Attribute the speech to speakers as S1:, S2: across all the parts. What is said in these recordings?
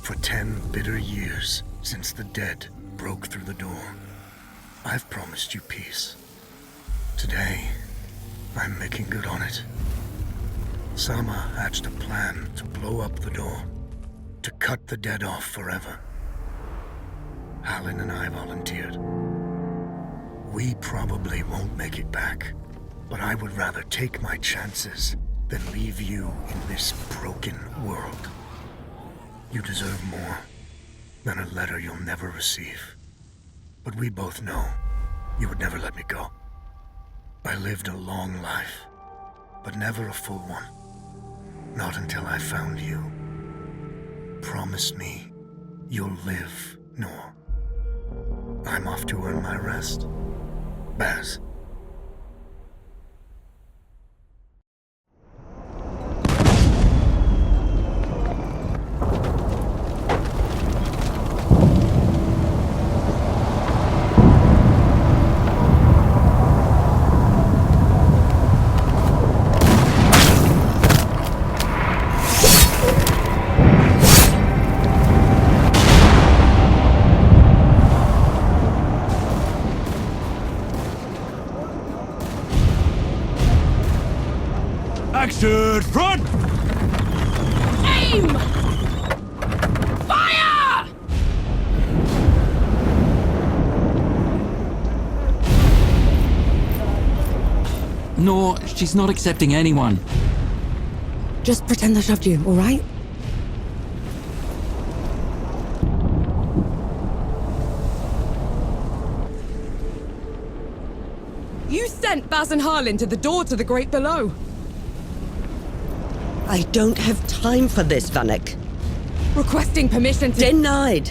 S1: For 10 bitter years since the dead broke through the door, I've promised you peace. Today, I'm making good on it. Sama hatched a plan to blow up the door, to cut the dead off forever. Halin and I volunteered. We probably won't make it back, but I would rather take my chances than leave you in this broken world. You deserve more than a letter you'll never receive. But we both know you would never let me go. I lived a long life, but never a full one. Not until I found you. Promise me you'll live, Nor. I'm off to earn my rest. Baz.
S2: Action front!
S3: Aim! Fire!
S4: No, she's not accepting anyone.
S3: Just pretend I shoved you, all right? You sent Baz and Harlin to the door to the Great Below.
S5: I don't have time for this, Vanek.
S3: Requesting permission to...
S5: Denied.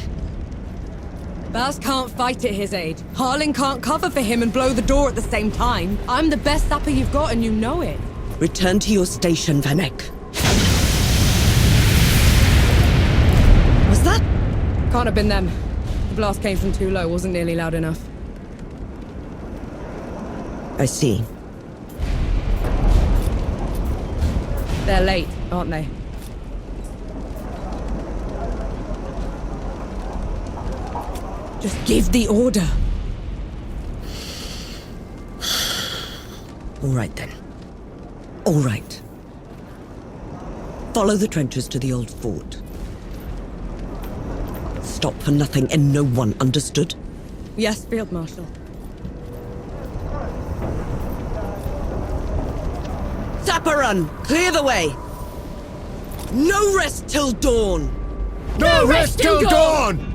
S3: Baz can't fight at his age. Harlin can't cover for him and blow the door at the same time. I'm the best sapper you've got and you know it.
S5: Return to your station, Vanek. Was that?
S3: Can't have been them. The blast came from too low, wasn't nearly loud enough.
S5: I see.
S3: They're late, aren't they? Just give the order.
S5: All right, then. All right. Follow the trenches to the old fort. Stop for nothing and no one, understood?
S3: Yes, Field Marshal.
S5: Sapper run! Clear the way! No rest till dawn!
S2: No rest till dawn!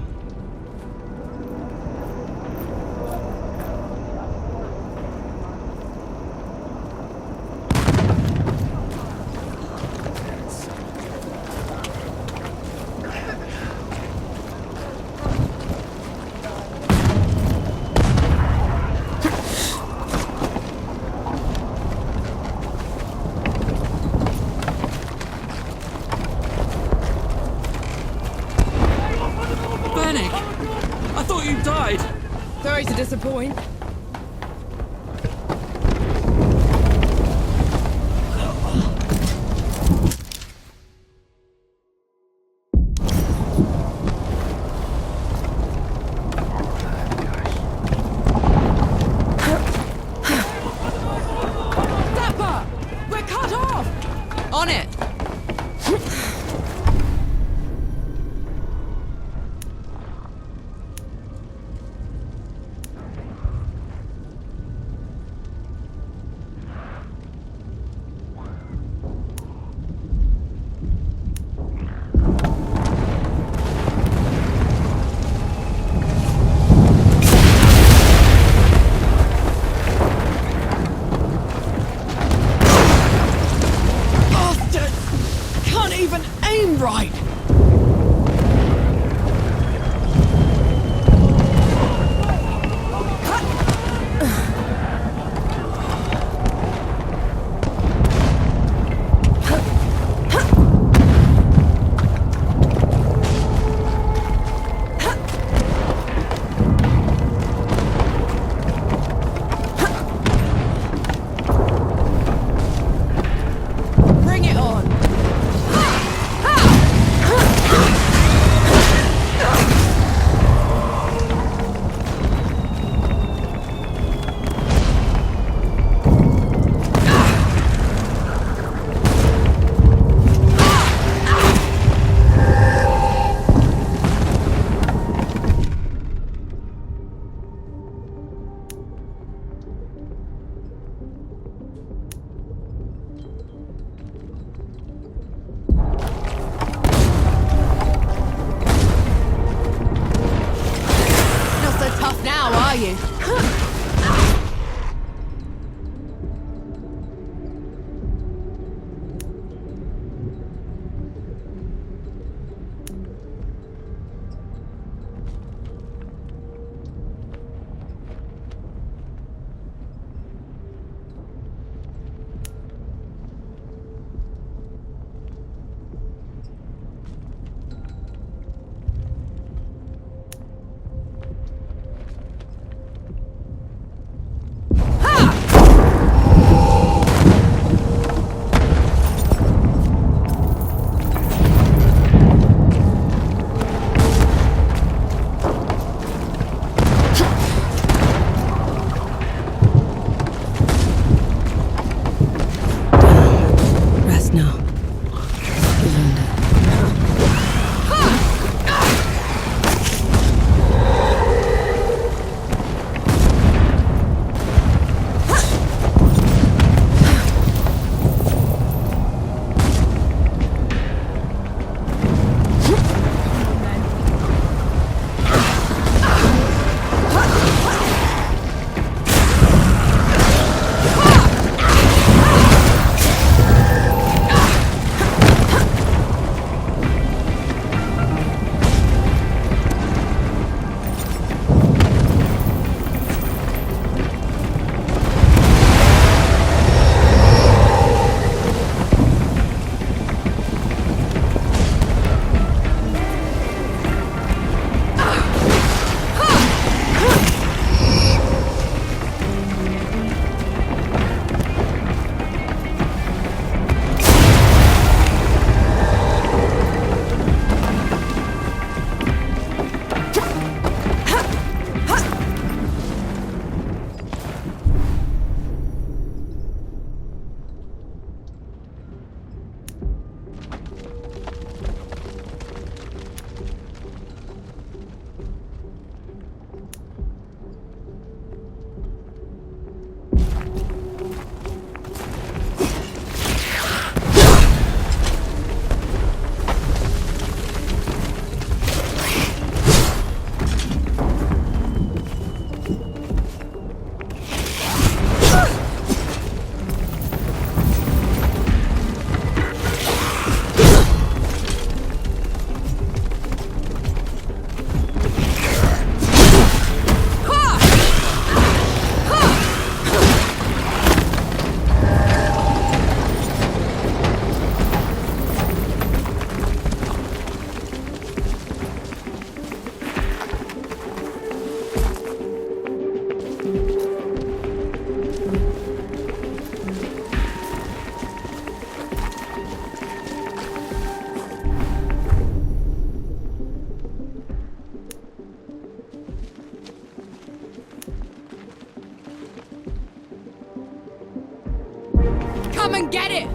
S3: Sorry to disappoint. Zappa! We're cut off! On it!
S5: Right!
S3: Bring it on! No. You've earned it. Come and get it!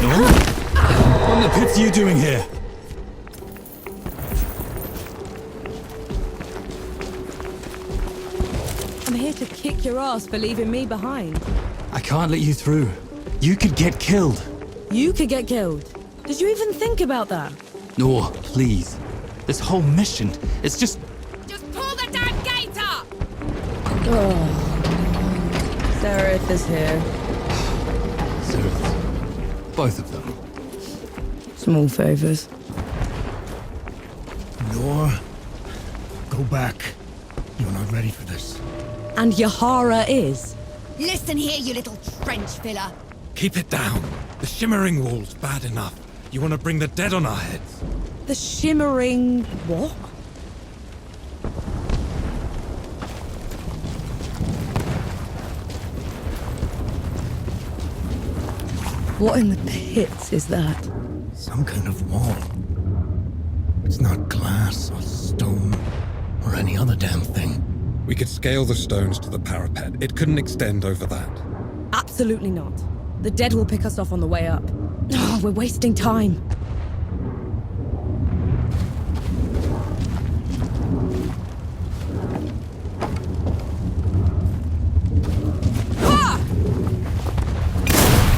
S2: No? What in the pits are you doing here?
S3: I'm here to kick your ass for leaving me behind.
S2: I can't let you through. You could get killed.
S3: You could get killed. Did you even think about that?
S2: No, please. This whole mission, it's just...
S3: Just pull the damn gate up! Oh. Seraph is here.
S2: Seraph. Both of them.
S3: Small favors.
S1: Nor, go back. You're not ready for this.
S3: And Yahara is?
S6: Listen here, you little trench filler.
S7: Keep it down. The shimmering wall's bad enough. You want to bring the dead on our heads?
S3: The shimmering... what? What in the pits is that?
S1: Some kind of wall. It's not glass or stone or any other damn thing.
S7: We could scale the stones to the parapet. It couldn't extend over that.
S3: Absolutely not. The dead will pick us off on the way up. Oh, we're wasting time.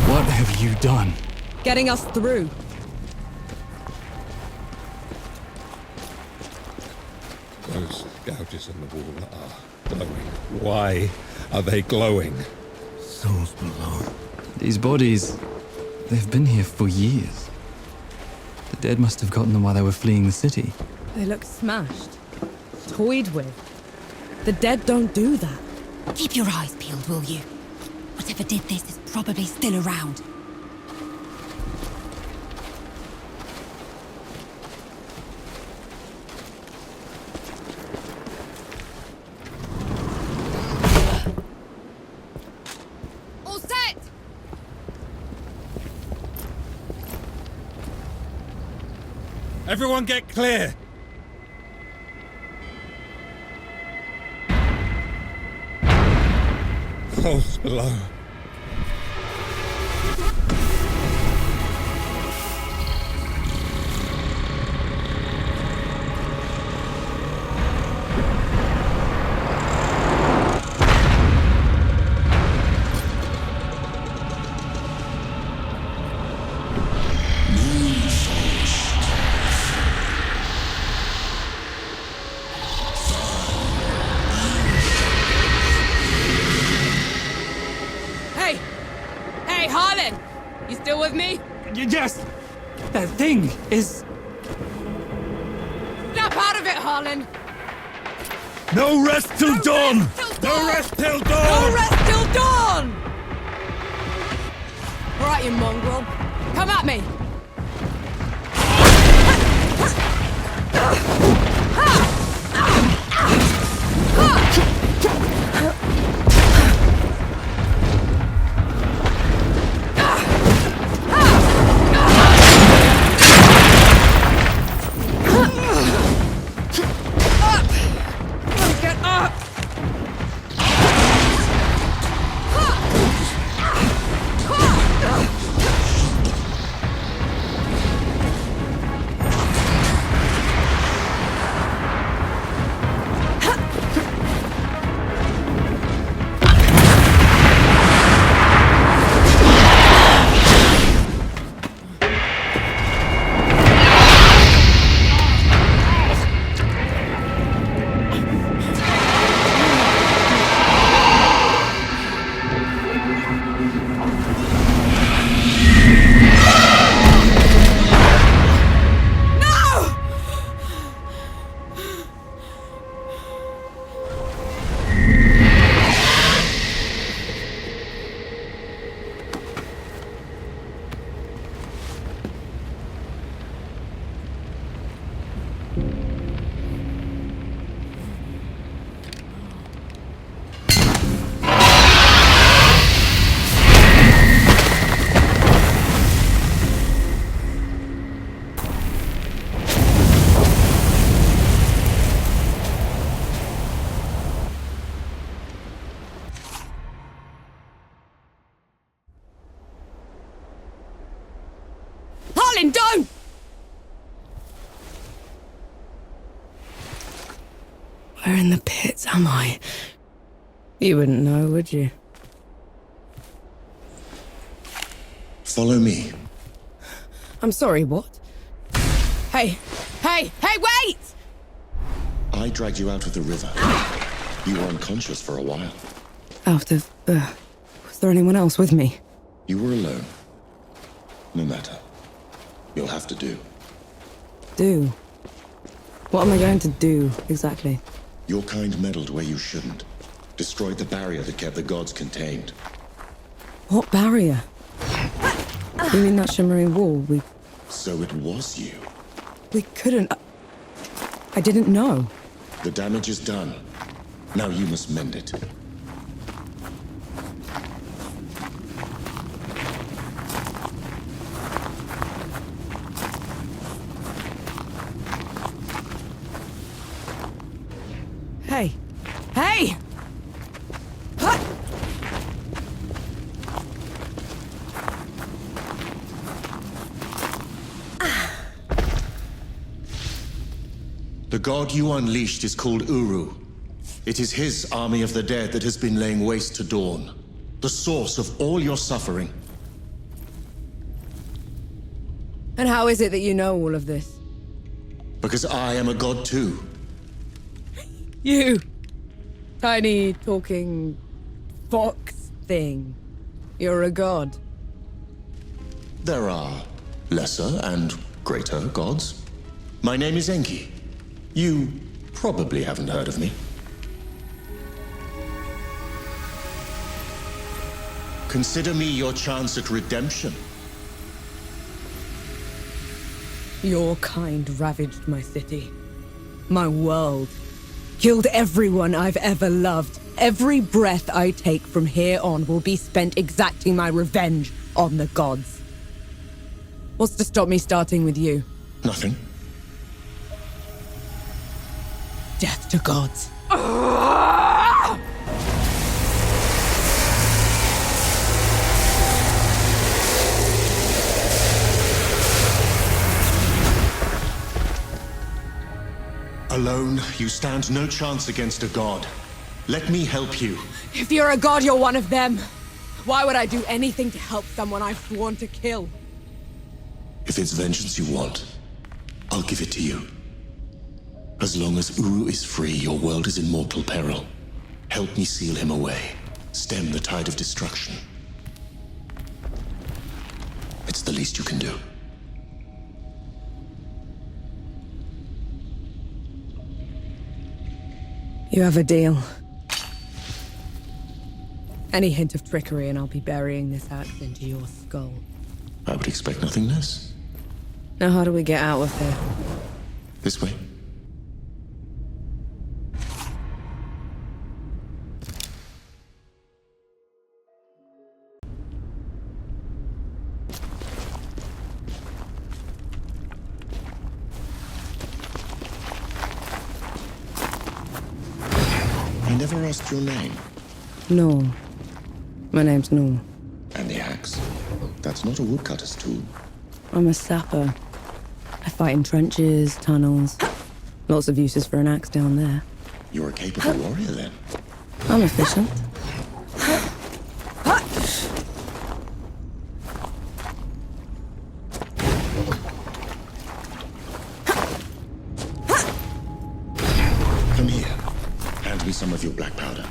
S2: What have you done?
S3: Getting us through.
S7: Those gouges in the wall are glowing. Why are they glowing?
S1: Souls below.
S2: These bodies, they've been here for years. The dead must have gotten them while they were fleeing the city.
S3: They look smashed. Toyed with. The dead don't do that.
S6: Keep your eyes peeled, will you? Whatever did this is probably still around.
S3: All set!
S7: Everyone get clear! Close below.
S3: Hey, Harlan! You still with me?
S2: Yes! That thing is...
S3: Snap out of it, Harlan!
S7: No rest till dawn!
S3: No
S7: rest till dawn!
S3: No rest till dawn! All right, you mongrel. Come at me! Get up! Harlan, don't! Where in the pits am I? You wouldn't know, would you?
S8: Follow me.
S3: I'm sorry, what? Hey, wait!
S8: I dragged you out of the river. You were unconscious for a while.
S3: Out of, was there anyone else with me?
S8: You were alone. No matter. You'll have to do.
S3: Do? What am I going to do, exactly?
S8: Your kind meddled where you shouldn't. Destroyed the barrier that kept the gods contained.
S3: What barrier? You mean that shimmering wall?
S8: So it was you.
S3: We couldn't... I didn't know.
S8: The damage is done. Now you must mend it.
S3: Hey! Hey! Huh?
S8: The god you unleashed is called Uru. It is his army of the dead that has been laying waste to Dawn. The source of all your suffering.
S3: And how is it that you know all of this?
S8: Because I am a god too.
S3: You! Tiny, talking... fox thing. You're a god.
S8: There are lesser and greater gods. My name is Enki. You probably haven't heard of me. Consider me your chance at redemption.
S3: Your kind ravaged my city. My world. Killed everyone I've ever loved. Every breath I take from here on will be spent exacting my revenge on the gods. What's to stop me starting with you?
S8: Nothing.
S3: Death to gods.
S8: Alone, you stand no chance against a god. Let me help you.
S3: If you're a god, you're one of them. Why would I do anything to help someone I've sworn to kill?
S8: If it's vengeance you want, I'll give it to you. As long as Uru is free, your world is in mortal peril. Help me seal him away. Stem the tide of destruction. It's the least you can do.
S3: You have a deal. Any hint of trickery and I'll be burying this axe into your skull.
S8: I would expect nothing less.
S3: Now how do we get out of here?
S8: This way. I never asked your name.
S3: No. My name's No.
S8: And the axe? That's not a woodcutter's tool.
S3: I'm a sapper. I fight in trenches, tunnels. Lots of uses for an axe down there.
S8: You're a capable warrior, then.
S3: I'm efficient.
S8: Come here. Hand me some of your black powder.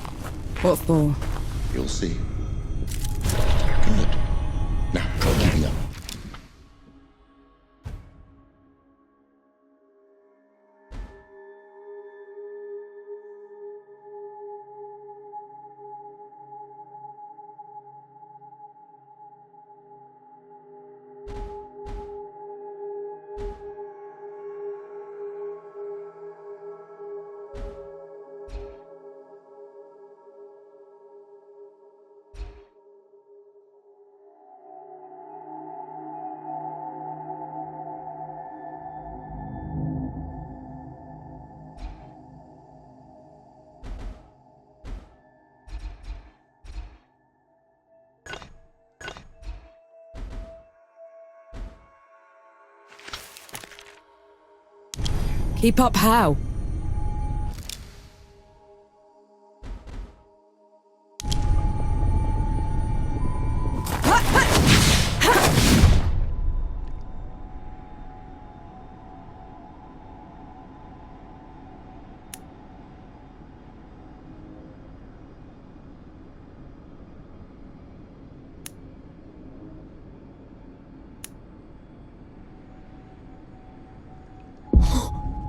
S3: What for?
S8: You'll see. Good. Now, try keeping up.
S3: Keep up how?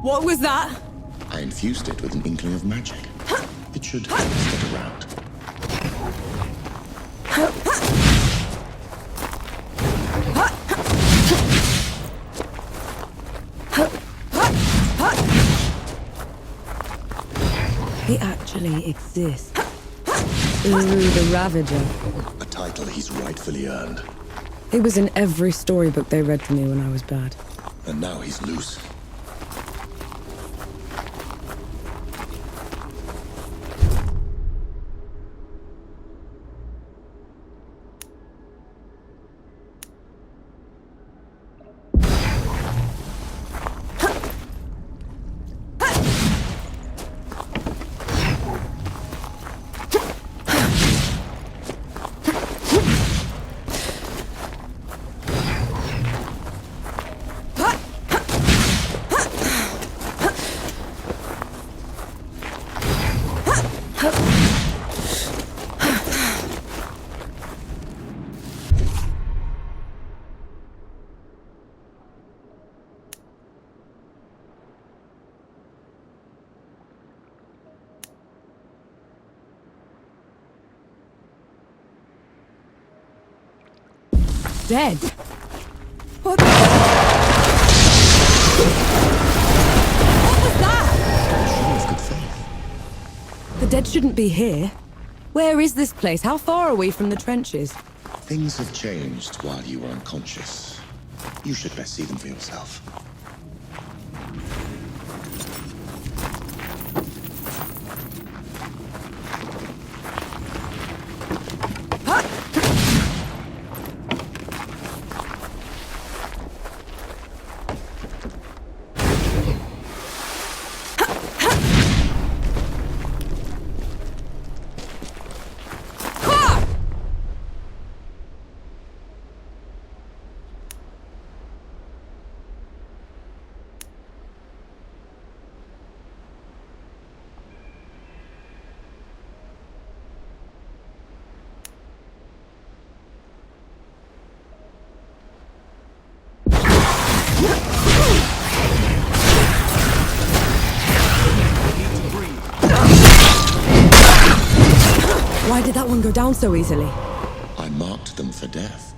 S3: What was that?
S8: I infused it with an inkling of magic. It should help us get around.
S3: He actually exists. Uru the Ravager.
S8: A title he's rightfully earned.
S3: He was in every storybook they read to me when I was bad.
S8: And now he's loose.
S3: Dead? What was that?
S8: Show of good faith.
S3: The dead shouldn't be here. Where is this place? How far are we from the trenches?
S8: Things have changed while you were unconscious. You should best see them for yourself.
S3: Why did that one go down so easily?
S8: I marked them for death.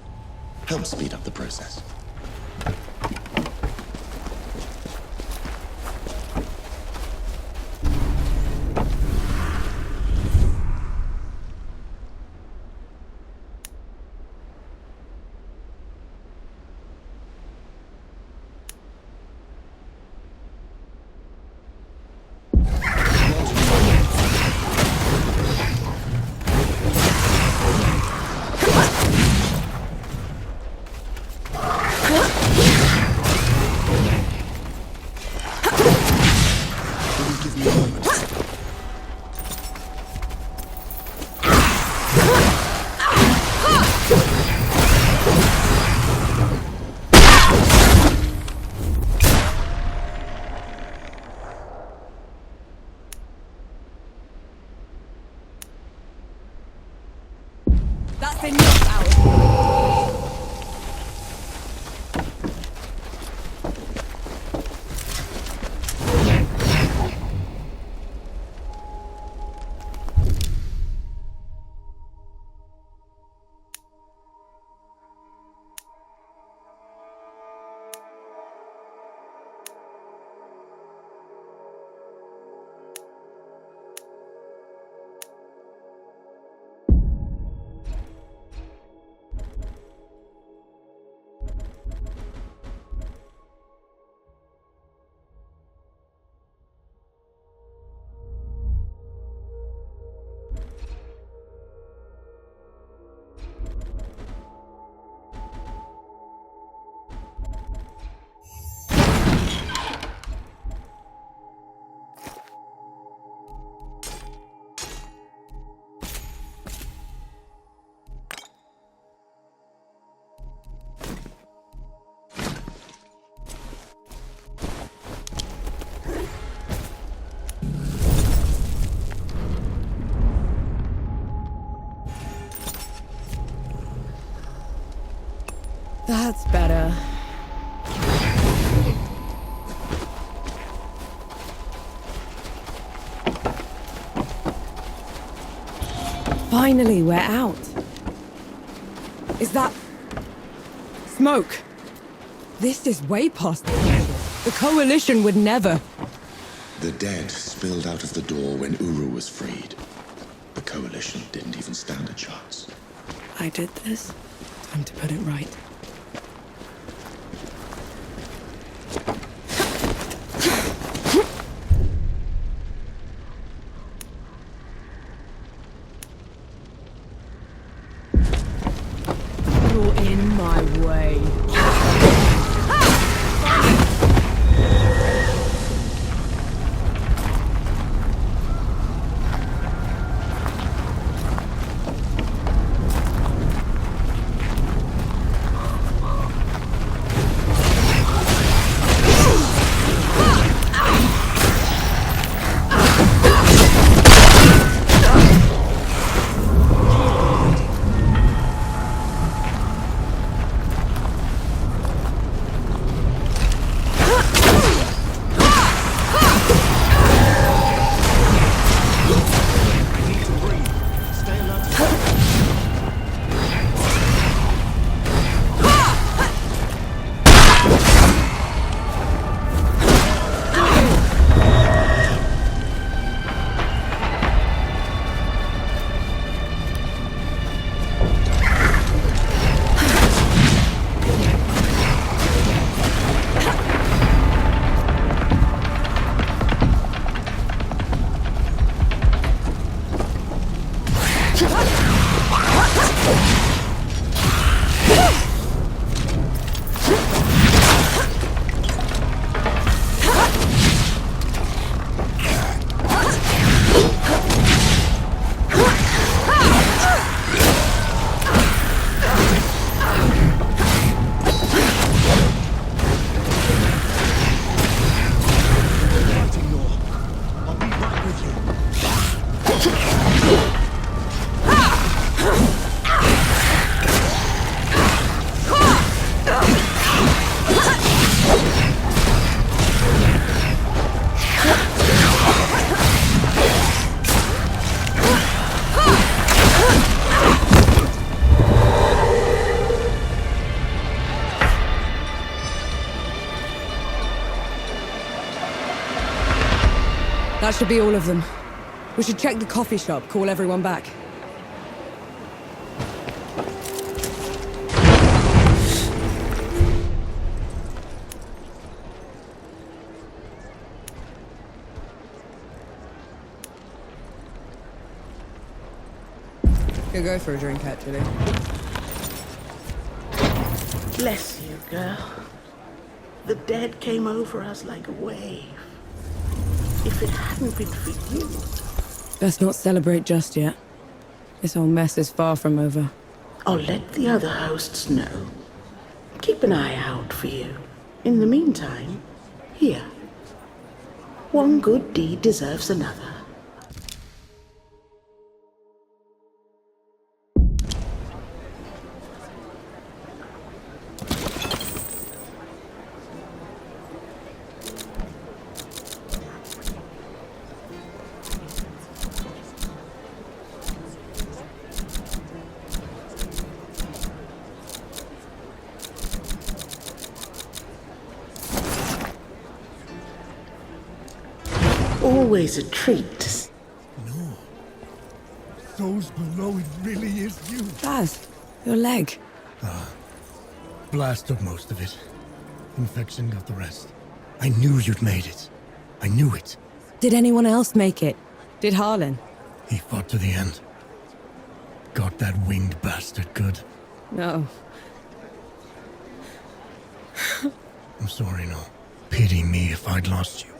S8: Help speed up the process.
S3: That's enough, Alex. That's better. Finally, we're out. Is that... smoke? This is way past the usual. The Coalition would never...
S8: The dead spilled out of the door when Uru was freed. The Coalition didn't even stand a chance.
S3: I did this. Time to put it right. You're in my way. That should be all of them. We should check the coffee shop, call everyone back. Could go for a drink, actually.
S9: Bless you, girl. The dead came over us like a wave. If it hadn't been for you...
S3: Best not celebrate just yet. This whole mess is far from over.
S9: I'll let the other hosts know. Keep an eye out for you. In the meantime, here. One good deed deserves another. Always a treat.
S1: No. Those below, it really is you.
S3: Baz, your leg.
S1: Blast took most of it. Infection got the rest. I knew you'd made it. I knew it.
S3: Did anyone else make it? Did Harlan?
S1: He fought to the end. Got that winged bastard good.
S3: No.
S1: I'm sorry, no. Pity me if I'd lost you.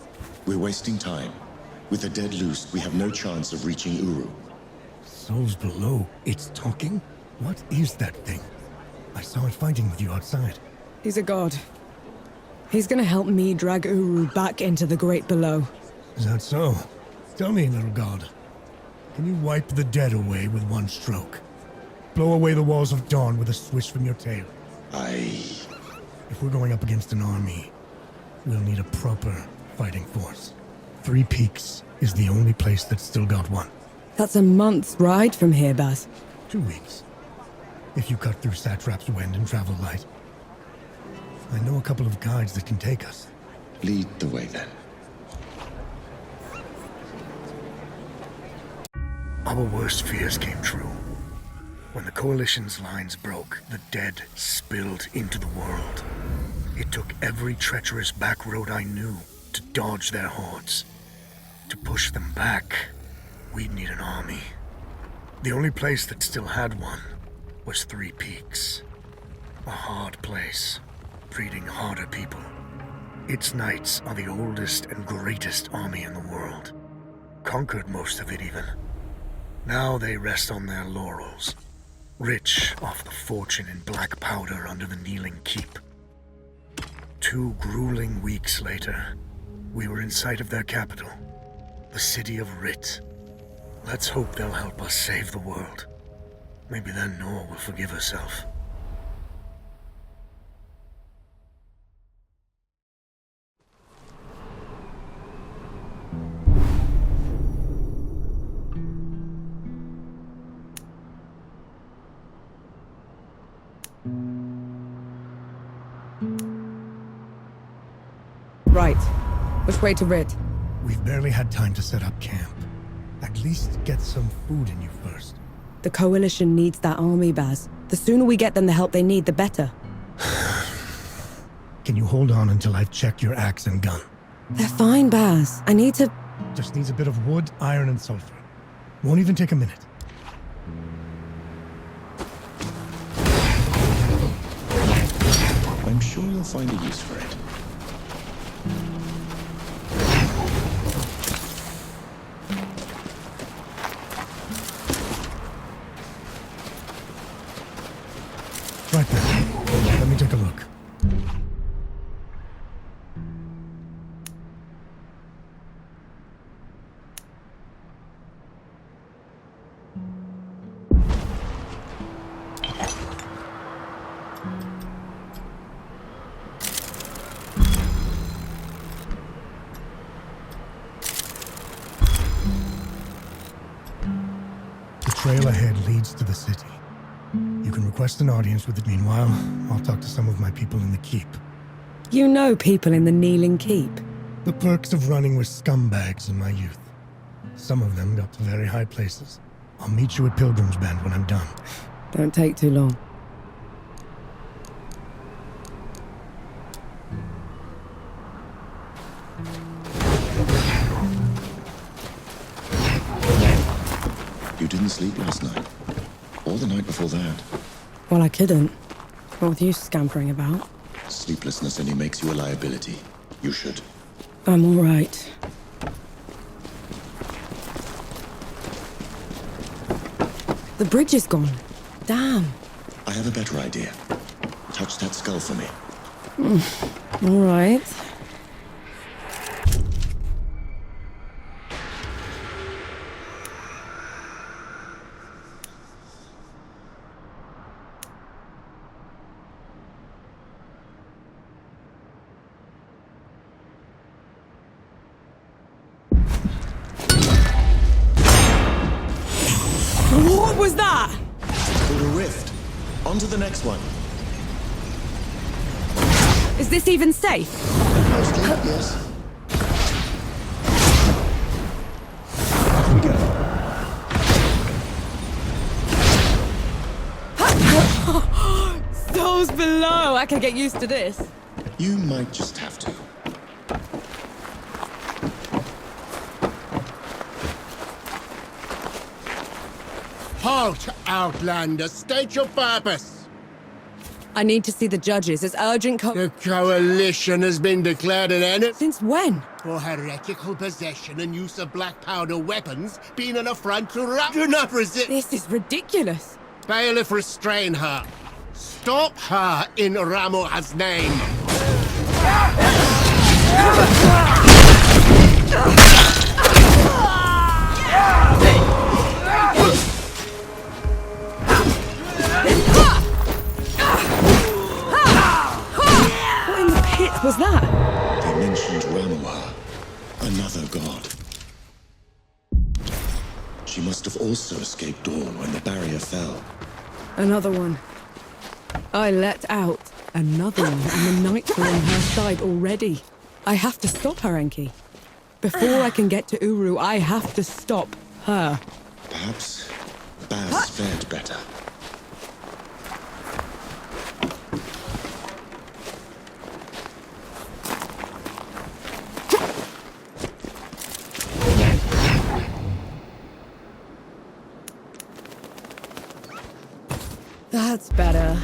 S8: We're wasting time. With the dead loose, we have no chance of reaching Uru.
S1: Souls below, it's talking? What is that thing? I saw it fighting with you outside.
S3: He's a god. He's gonna help me drag Uru back into the great below.
S1: Is that so? Tell me, little god. Can you wipe the dead away with one stroke? Blow away the walls of dawn with a swish from your tail? If we're going up against an army, we'll need a proper fighting force. Three Peaks is the only place that's still got one.
S3: That's a month's ride from here, Baz.
S1: 2 weeks. If you cut through Satrap's Wind and travel light. I know a couple of guides that can take us.
S8: Lead the way, then.
S1: Our worst fears came true. When the Coalition's lines broke, the dead spilled into the world. It took every treacherous back road I knew to dodge their hordes. To push them back, we'd need an army. The only place that still had one was Three Peaks. A hard place, breeding harder people. Its knights are the oldest and greatest army in the world. Conquered most of it even. Now they rest on their laurels, rich off the fortune in black powder under the kneeling keep. 2 grueling weeks later, we were in sight of their capital, the city of Rit. Let's hope they'll help us save the world. Maybe then Nor will forgive herself.
S3: Right. Which way to Rit?
S1: We've barely had time to set up camp. At least get some food in you first.
S3: The Coalition needs that army, Baz. The sooner we get them the help they need, the better.
S1: Can you hold on until I've checked your axe and gun?
S3: They're fine, Baz. I need to...
S1: Just needs a bit of wood, iron, and sulfur. Won't even take a minute.
S8: I'm sure you'll find a use for it.
S1: Right there. Let me take a look. The trail ahead leads to the city. You can request an audience with it. Meanwhile, I'll talk to some of my people in the keep.
S3: You know people in the Kneeling Keep?
S1: The perks of running with scumbags in my youth. Some of them got to very high places. I'll meet you at Pilgrim's Bend when I'm done.
S3: Don't take too long.
S8: You didn't sleep last night? Or the night before that?
S3: Well, I couldn't. What with you scampering about?
S8: Sleeplessness only makes you a liability. You should.
S3: I'm all right. The bridge is gone. Damn.
S8: I have a better idea. Touch that skull for me.
S3: All right. What was that?
S8: Called a rift. On to the next one.
S3: Is this even safe?
S8: Mostly, yes. Off we go.
S3: Souls below. I can get used to this.
S8: You might just have to.
S10: Halt, Outlander! State your purpose!
S3: I need to see the judges. It's urgent
S10: The Coalition has been declared an enemy
S3: Since when?
S10: for heretical possession and use of black powder weapons, being an affront to Do not resist!
S3: This is ridiculous.
S10: Bailiff, restrain her. Stop her in Ramua's name!
S3: What in the pit was that?
S8: They mentioned Ramua, another god. She must have also escaped Dawn when the barrier fell.
S3: Another one. I let out another one, and the Knights were on her side already. I have to stop her, Enki. Before I can get to Uru, I have to stop her.
S8: Perhaps Baz fared better.
S3: That's better.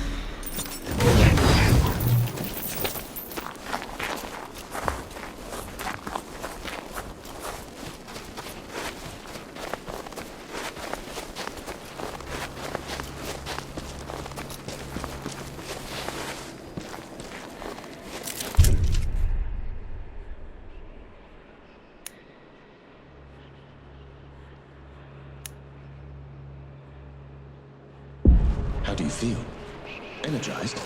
S8: How do you feel? Energized?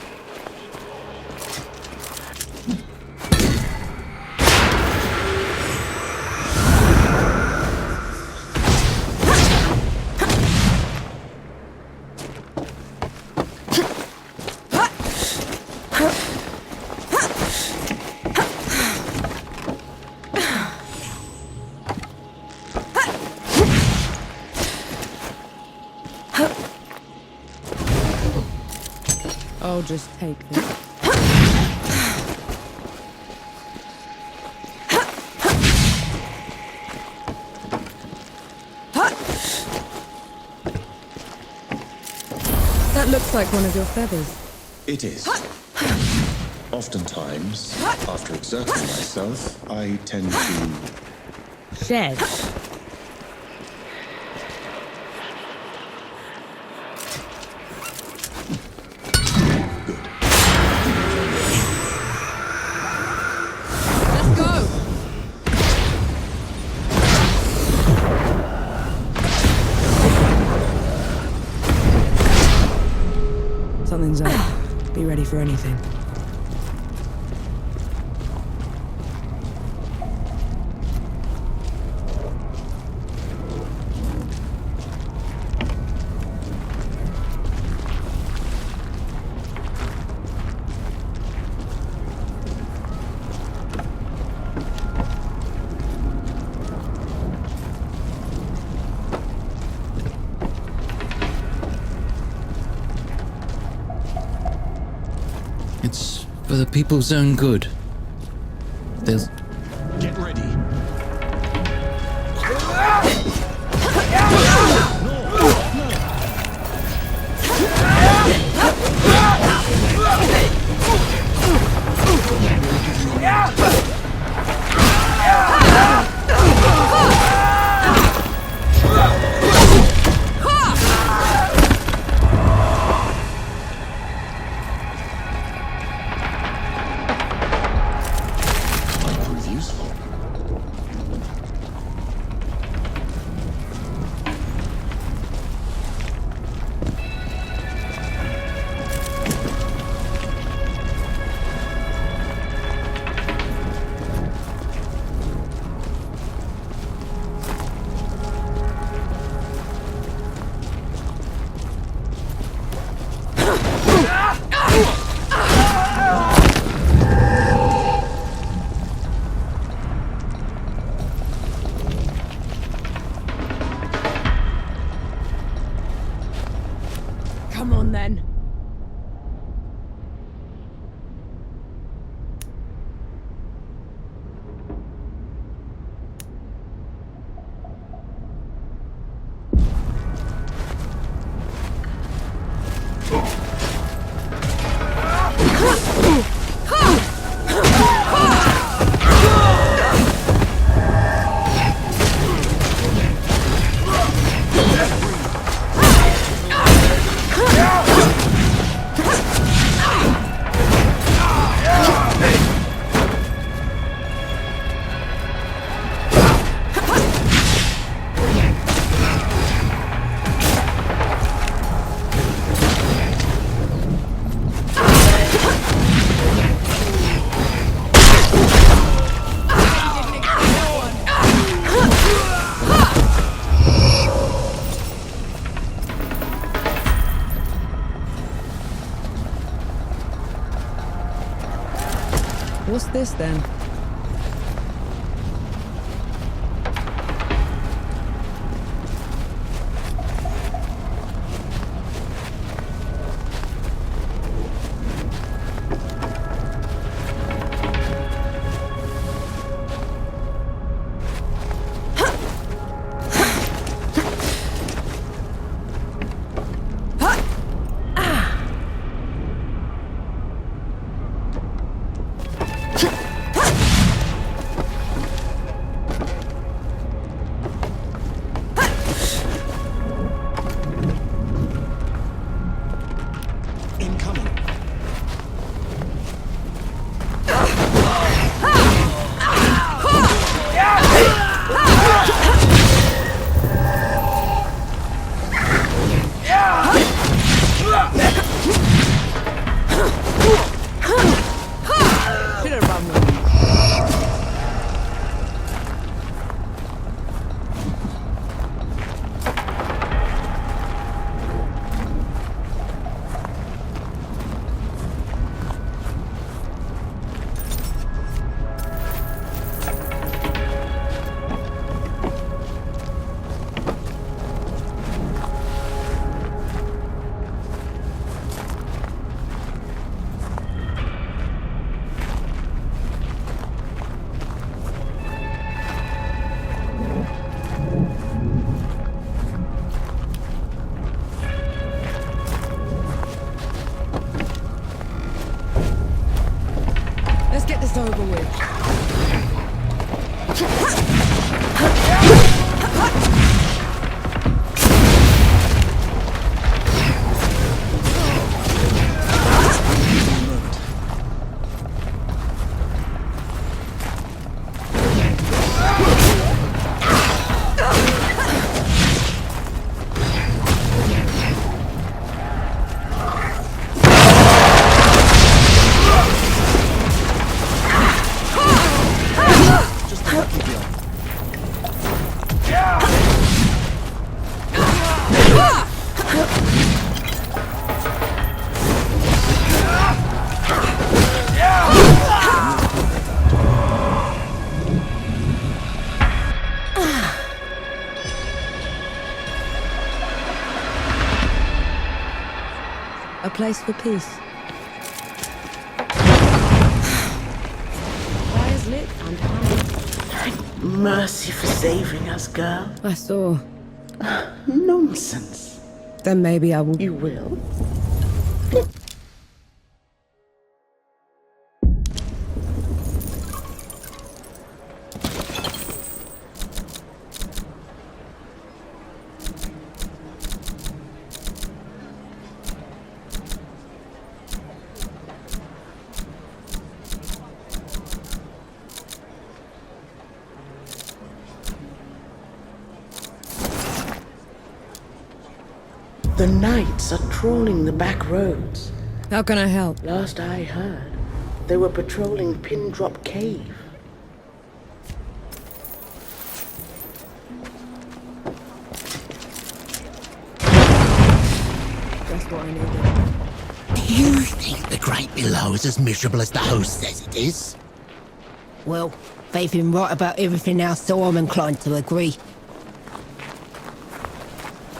S3: I'll just take this. That looks like one of your feathers.
S8: It is. Oftentimes, after exerting myself, I tend to...
S3: Shed. Let's go! Something's up. Be ready for anything.
S4: the people's own good. There's...
S11: Get ready.
S3: Come on then. What's this then? Over with. A place for peace.
S9: found Thank mercy for saving us, girl.
S3: I saw.
S9: Nonsense.
S3: Then maybe I will.
S9: You will? The knights are trawling the back roads.
S3: How can I help?
S9: Last I heard, they were patrolling Pin Drop Cave.
S3: That's what I needed.
S10: Do you think the Great Below is as miserable as the host says it is?
S6: Well, they've been right about everything else, so I'm inclined to agree.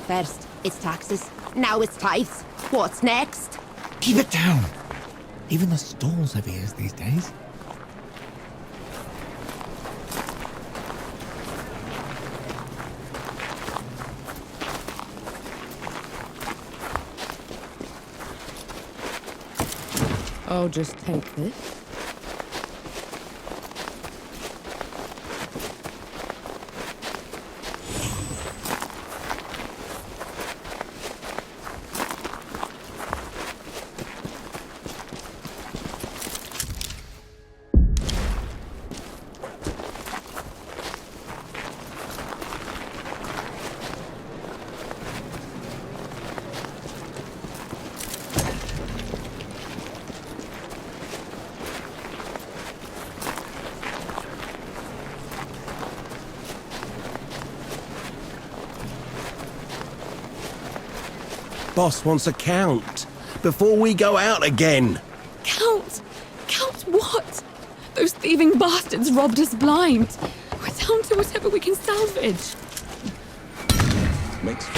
S6: First, it's taxes. Now it's tithes. What's next?
S10: Keep it down. Even the stalls have ears these days.
S3: I'll just take this.
S10: Boss wants a count before we go out again.
S11: Count? Count what? Those thieving bastards robbed us blind. We're down to whatever we can salvage.
S7: Makes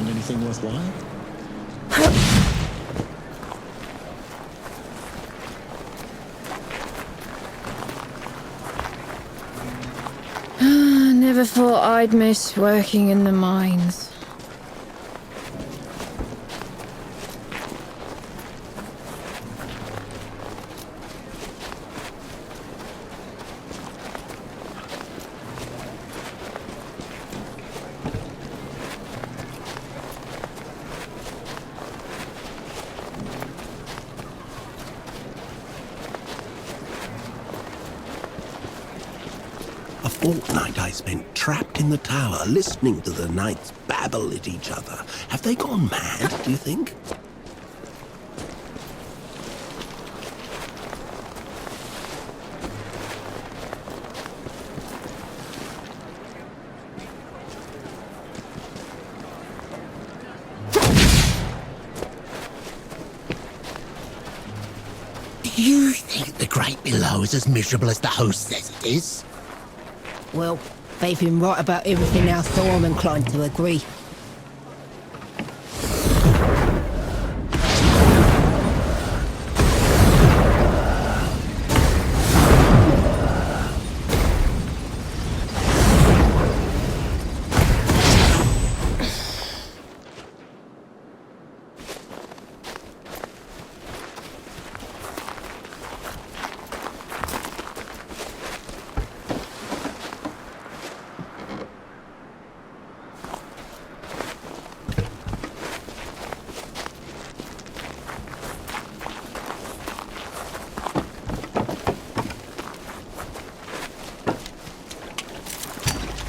S8: anything worthwhile?
S11: Never thought I'd miss working in the mines.
S10: Fortnight I spent trapped in the tower, listening to the knights babble at each other. Have they gone mad, do you think? Do you think the Great Below is as miserable as the host says it is?
S6: Well, they've been right about everything else, so I'm inclined to agree.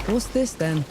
S3: What's this then?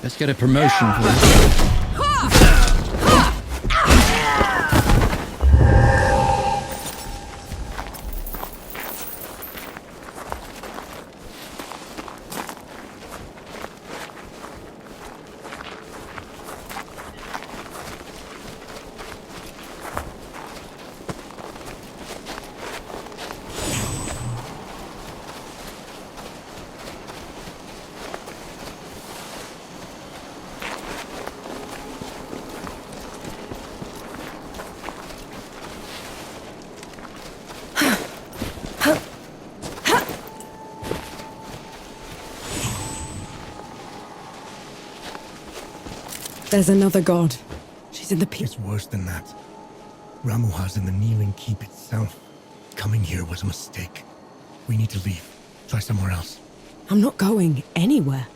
S4: Let's get a promotion for this.
S3: There's another god. She's in the
S1: It's worse than that. Ramuha's in the kneeling keep itself. Coming here was a mistake. We need to leave. Try somewhere else.
S3: I'm not going anywhere.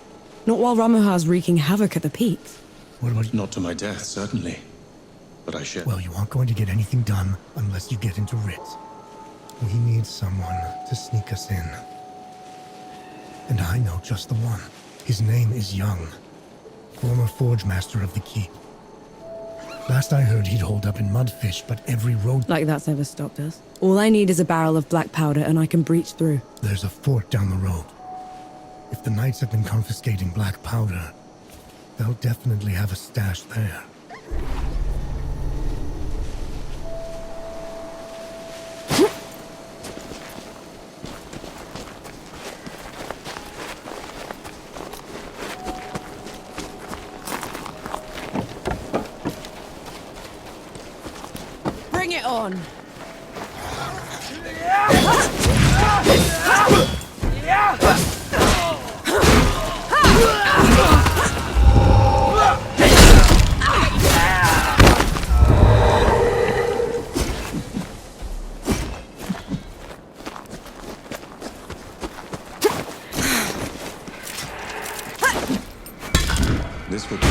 S3: Not while Ramuha's wreaking havoc at the peaks.
S1: What about...
S8: Not to my death, certainly. But I shall.
S1: Well, you aren't going to get anything done unless you get into Rit. We need someone to sneak us in. And I know just the one. His name is Young. Former forge master of the keep. Last I heard, he'd hold up in Mudfish, but every road...
S3: Like that's ever stopped us. All I need is a barrel of black powder and I can breach through.
S1: There's a fort down the road. If the knights have been confiscating black powder, they'll definitely have a stash there.
S3: Bring it on!
S8: This will be...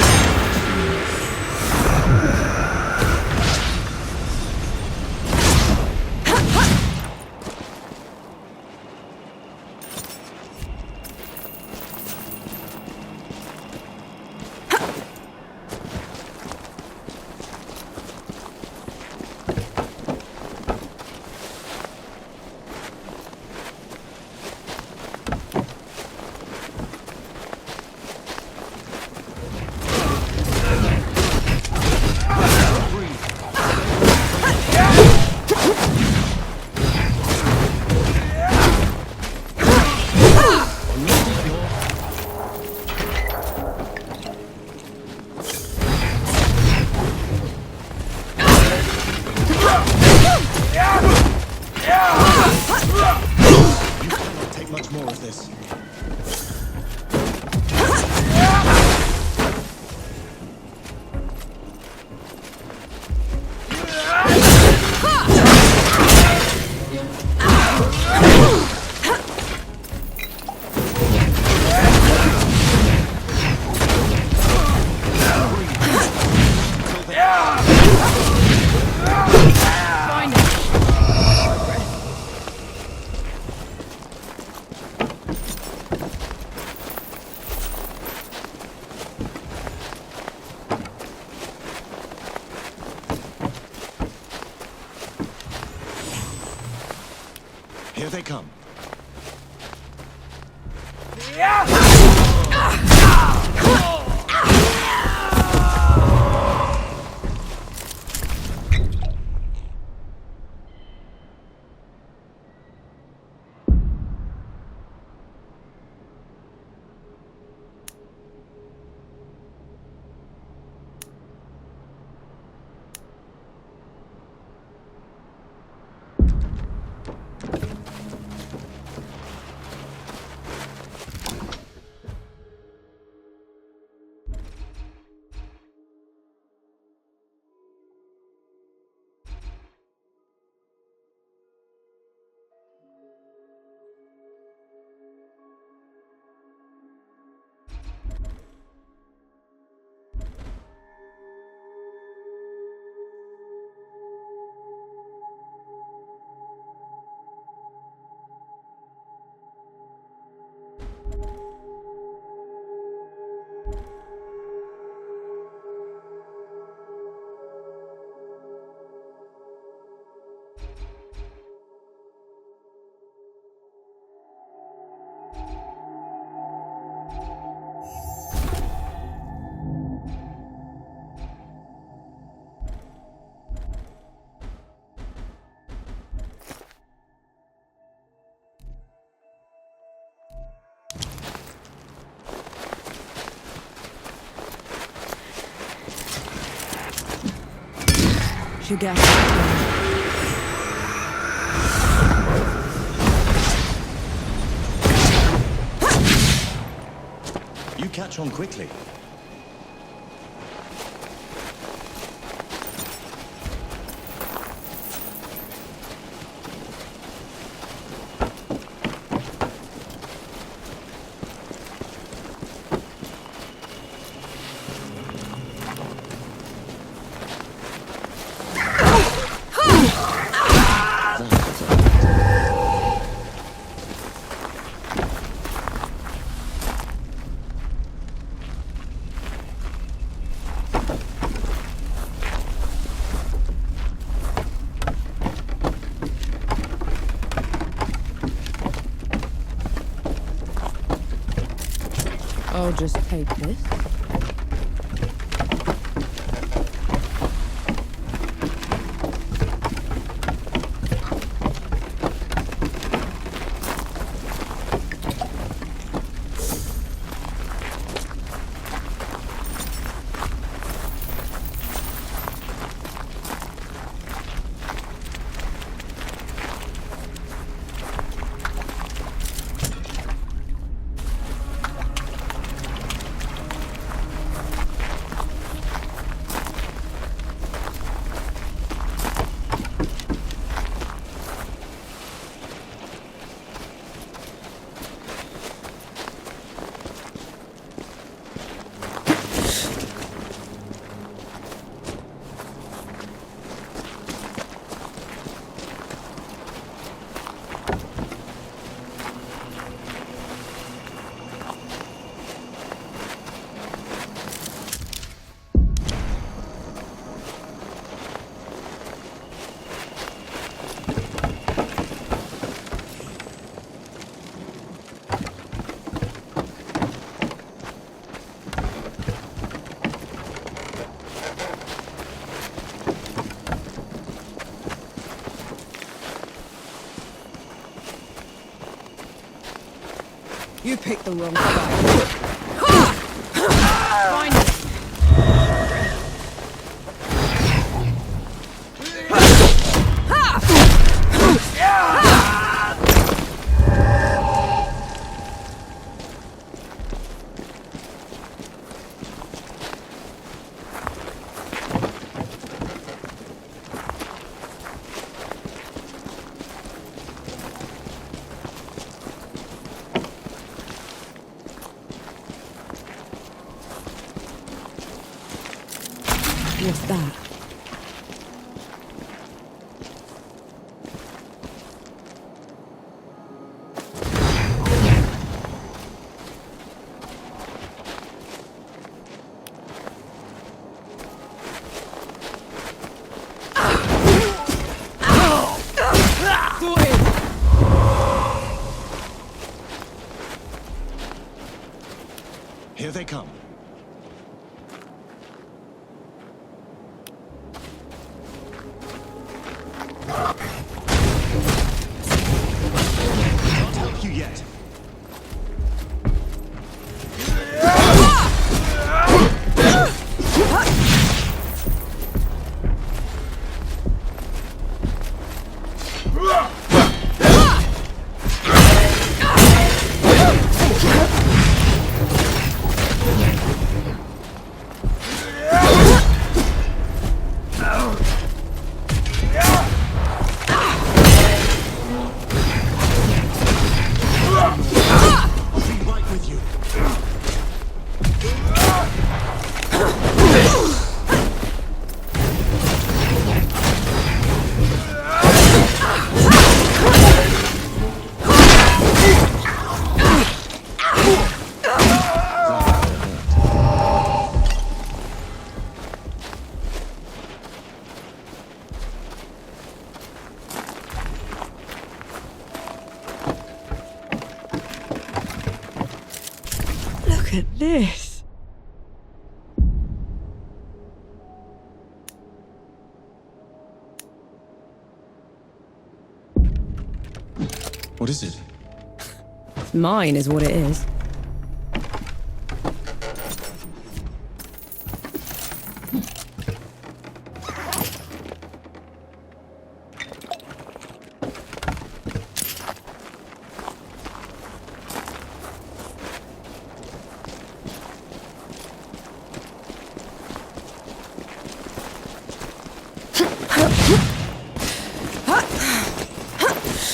S8: Here they come.
S3: chega.
S12: You catch on quickly.
S3: I'll just take this. You picked the wrong side. Finally. What's that?
S12: Here they come. Can't help you yet.
S3: Look at this.
S12: What is it?
S3: Mine is what it is.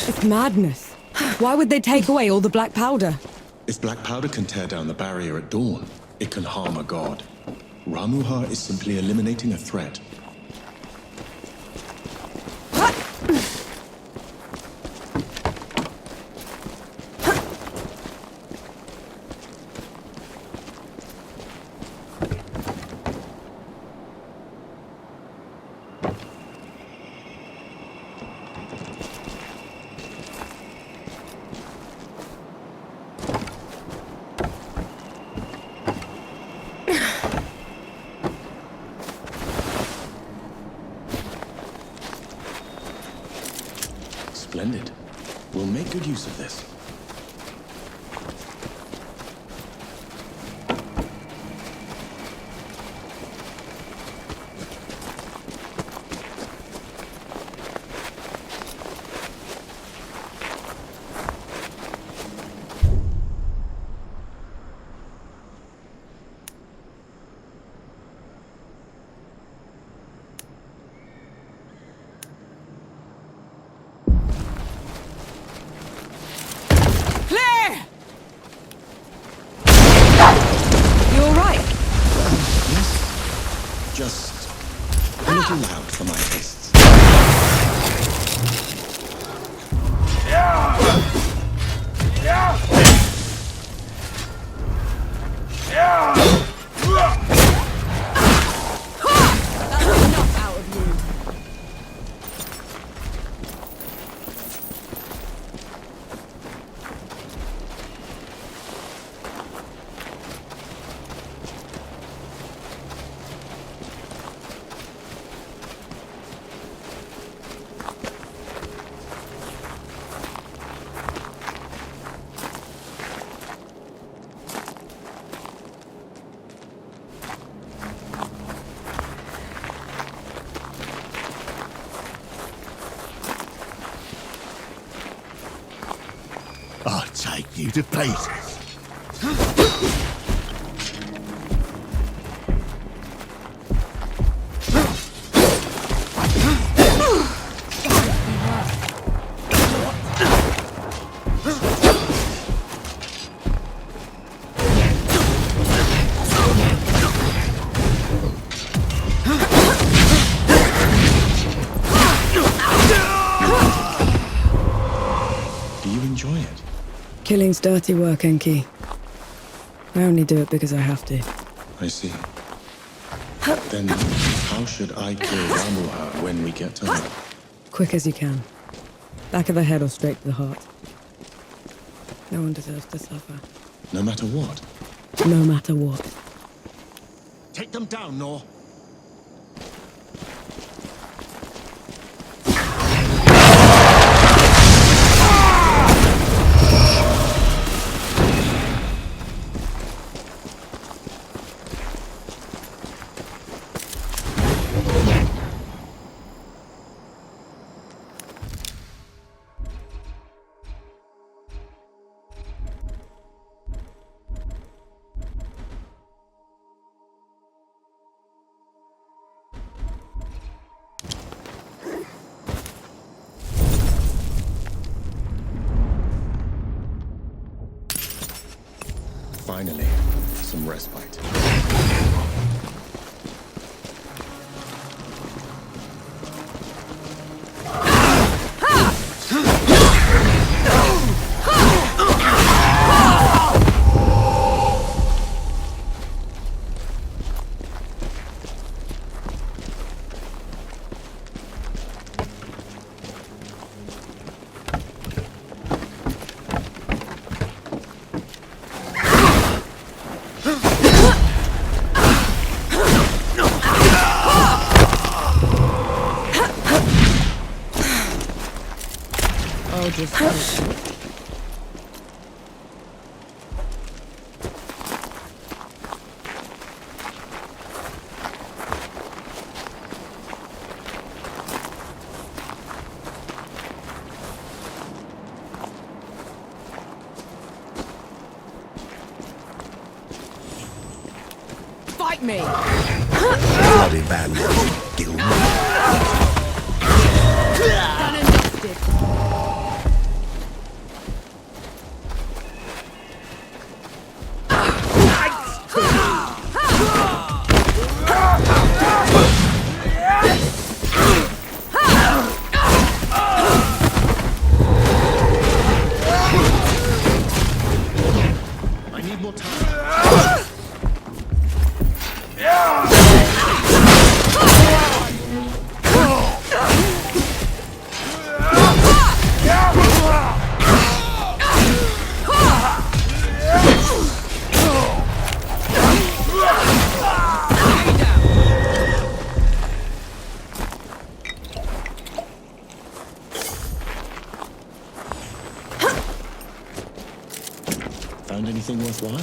S3: It's madness. Why would they take away all the black powder?
S8: If black powder can tear down the barrier at dawn, it can harm a god. Ramuha is simply eliminating a threat. Splendid. We'll make good use of this. Just a little loud for my tastes.
S13: I'll take you to pieces.
S8: Do you enjoy it?
S3: Killing's dirty work, Enki. I only do it because I have to.
S8: I see. Then how should I kill Ramuha when we get to her?
S3: Quick as you can. Back of the head or straight to the heart. No one deserves to suffer.
S8: No matter what?
S3: No matter what.
S13: Take them down, Nor.
S8: Finally, some respite.
S3: Fight me!
S13: Bloody bandits, kill me.
S12: Anything worthwhile?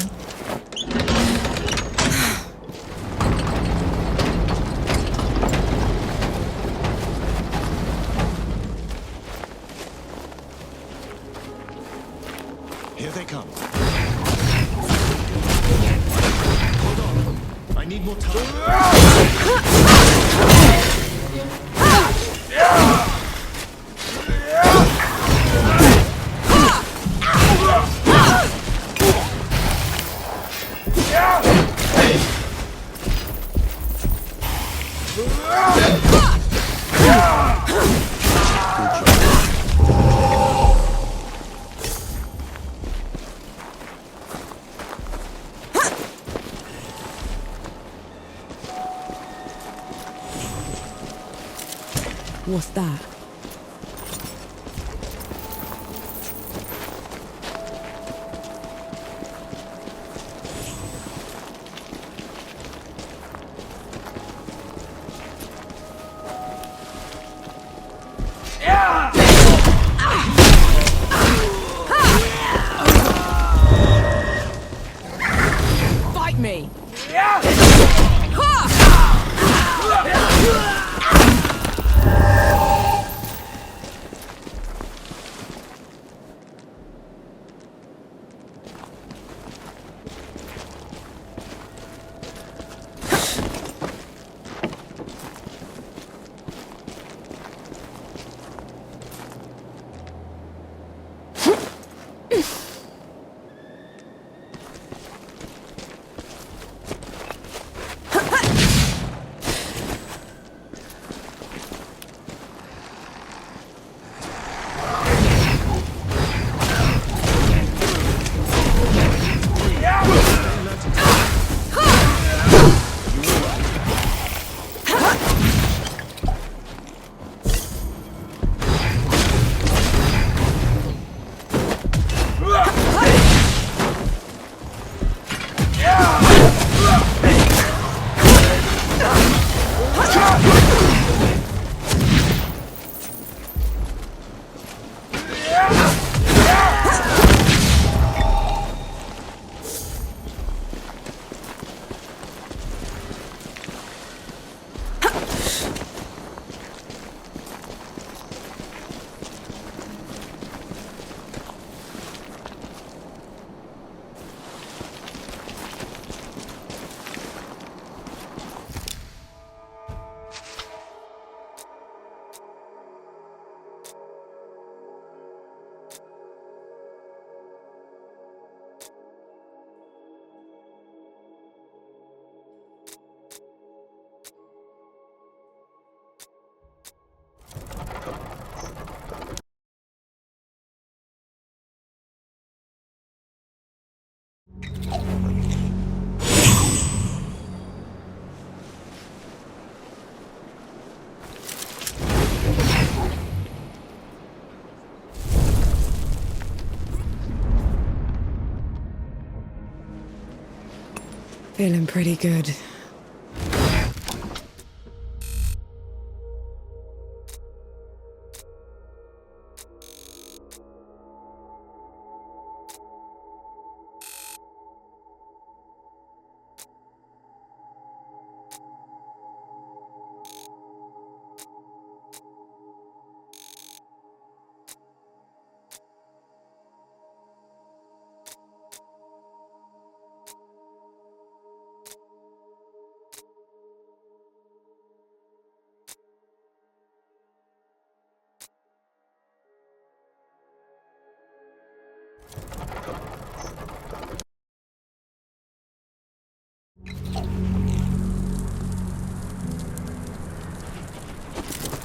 S12: Here they come. Hold on. I need more time.
S3: What's that? Fight me! Feeling pretty good.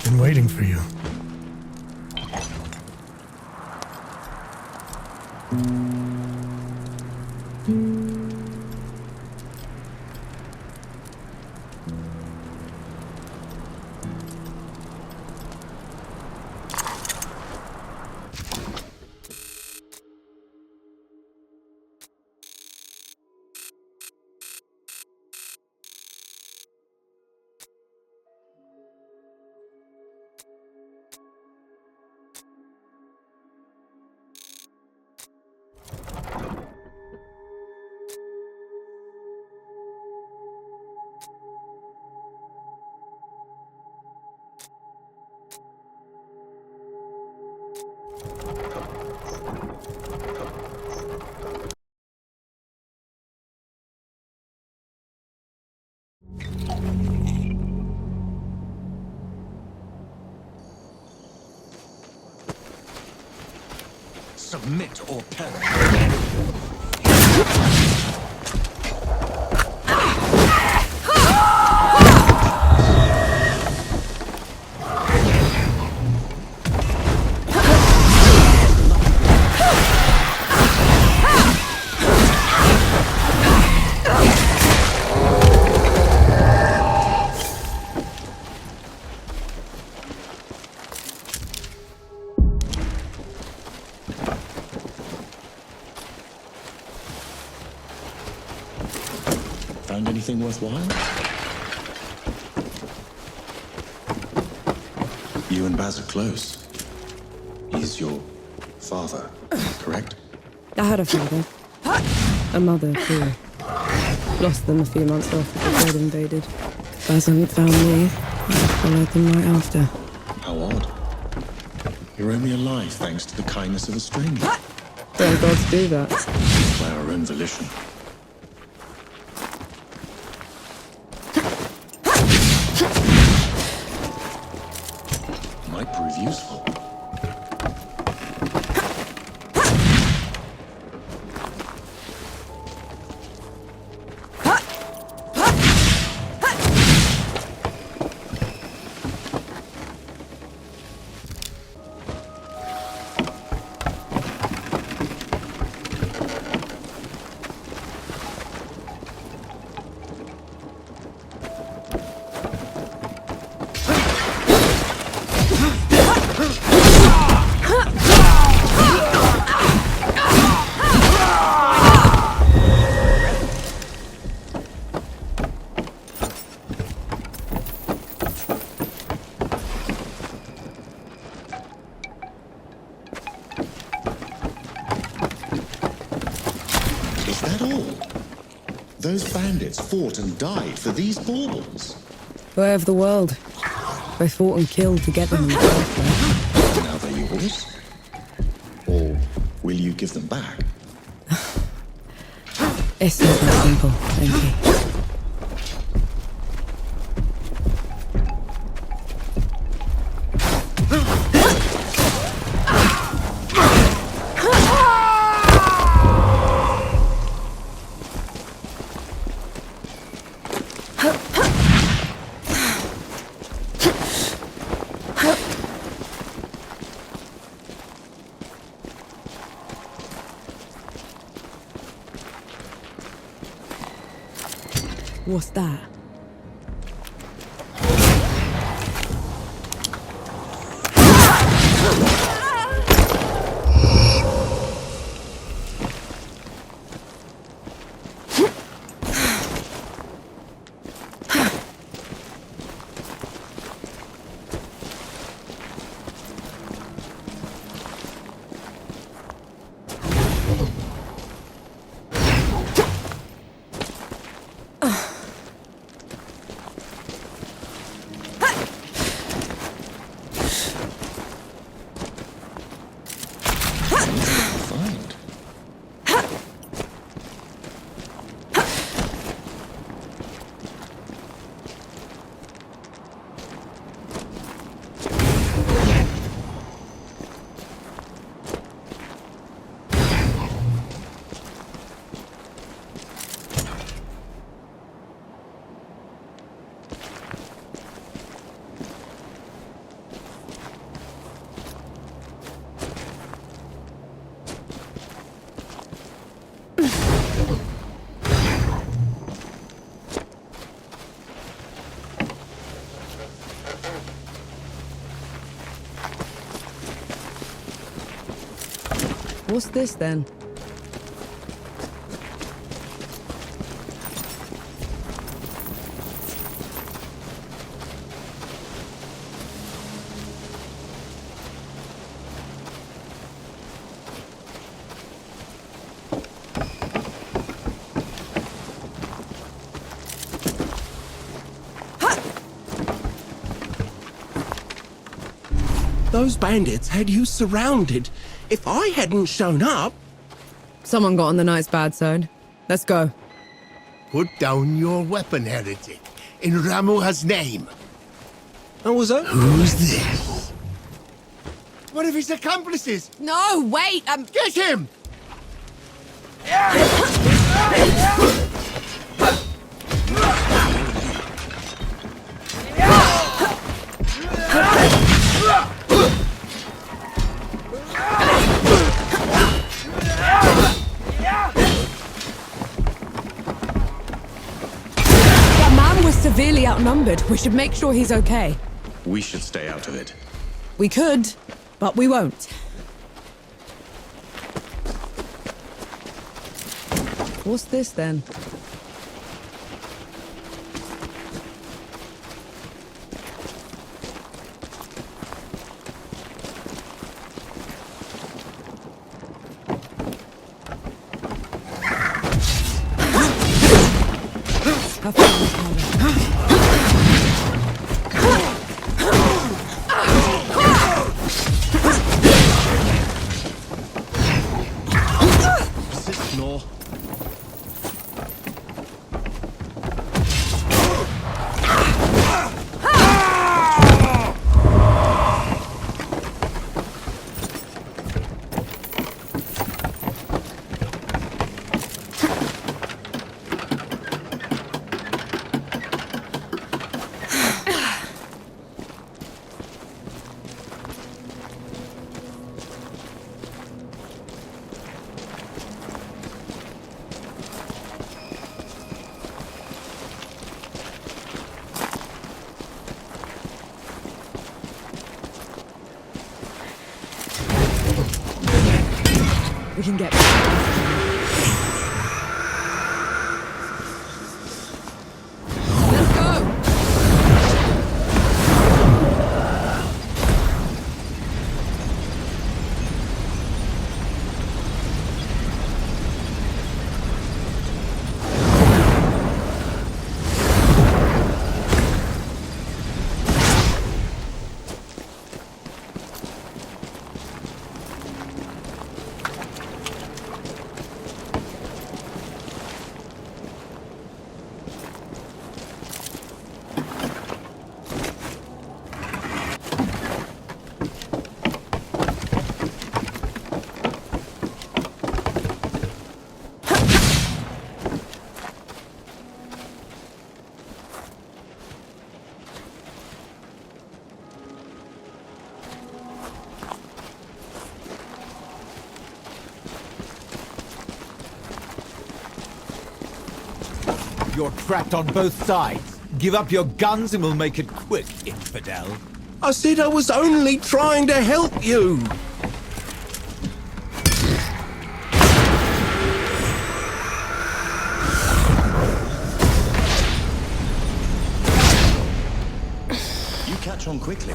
S1: Been waiting for you.
S12: Submit or perish.
S8: Found anything worthwhile? You and Baz are close. He's your father, correct?
S3: I had a father. A mother, too. Lost them a few months after the Dead invaded. Baz hadn't found me. I followed them right after.
S8: How odd. You're only alive thanks to the kindness of a stranger.
S3: Don't gods do that?
S8: By our own volition. Might prove useful. Those bandits fought and died for these baubles.
S3: Way of the world. They fought and killed to get them in the first place.
S8: Now they're yours? Or will you give them back?
S3: It's not that simple, thank you. What's that? What's this then?
S10: Those bandits had you surrounded. If I hadn't shown up...
S3: Someone got on the night's bad side. Let's go.
S13: Put down your weapon, heretic, in Ramuha's name.
S10: Oh, was that?
S13: Who's this? One of his accomplices!
S11: No, wait,
S13: Get him!
S3: That man was severely outnumbered. We should make sure he's okay.
S8: We should stay out of it.
S3: We could, but we won't. What's this then? We can get...
S11: Let's go!
S12: You're trapped on both sides. Give up your guns and we'll make it quick, infidel.
S10: I said I was only trying to help you.
S8: You catch on quickly.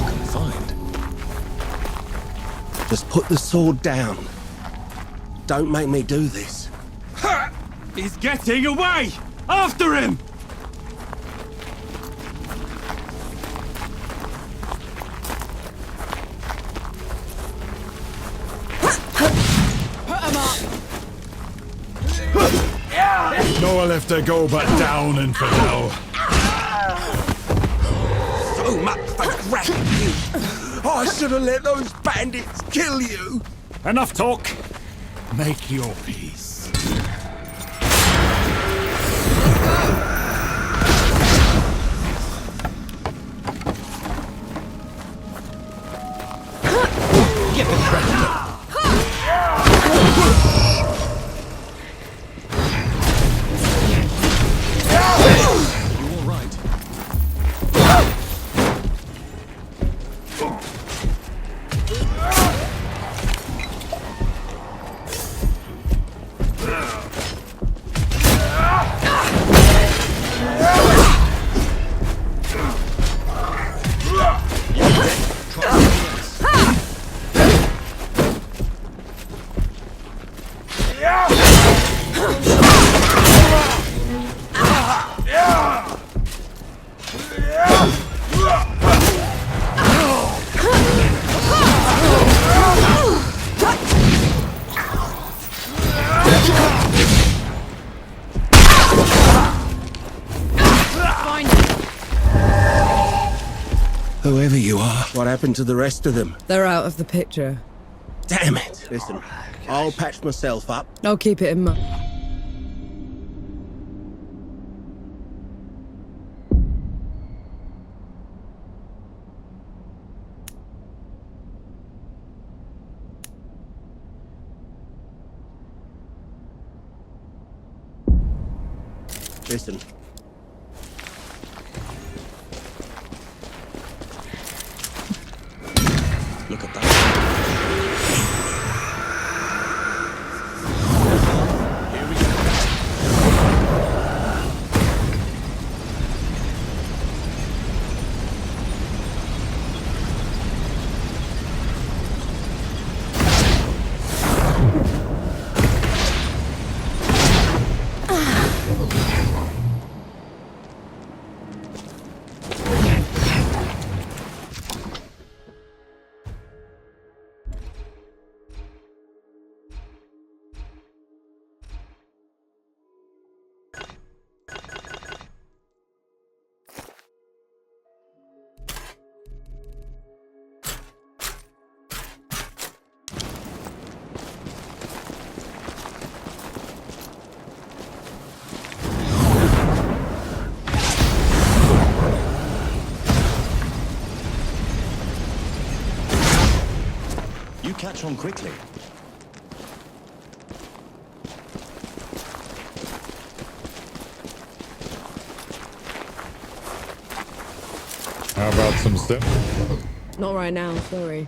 S8: Confined.
S10: Just put the sword down. Don't make me do this.
S12: Ha! He's getting away! After him!
S11: Put him up!
S14: Nowhere left to go but down, infidel.
S10: So much for grabbing you. I should have let those bandits kill you.
S14: Enough talk. Make your peace.
S12: Get the treasure!
S8: You all right?
S10: Whoever you are, what happened to the rest of them?
S3: They're out of the picture.
S10: Damn it. Listen, I'll patch myself up.
S3: I'll keep it in mind.
S10: Listen. Look at that. Here we go.
S15: You catch on quickly.
S14: How about some steps?
S3: Not right now, sorry.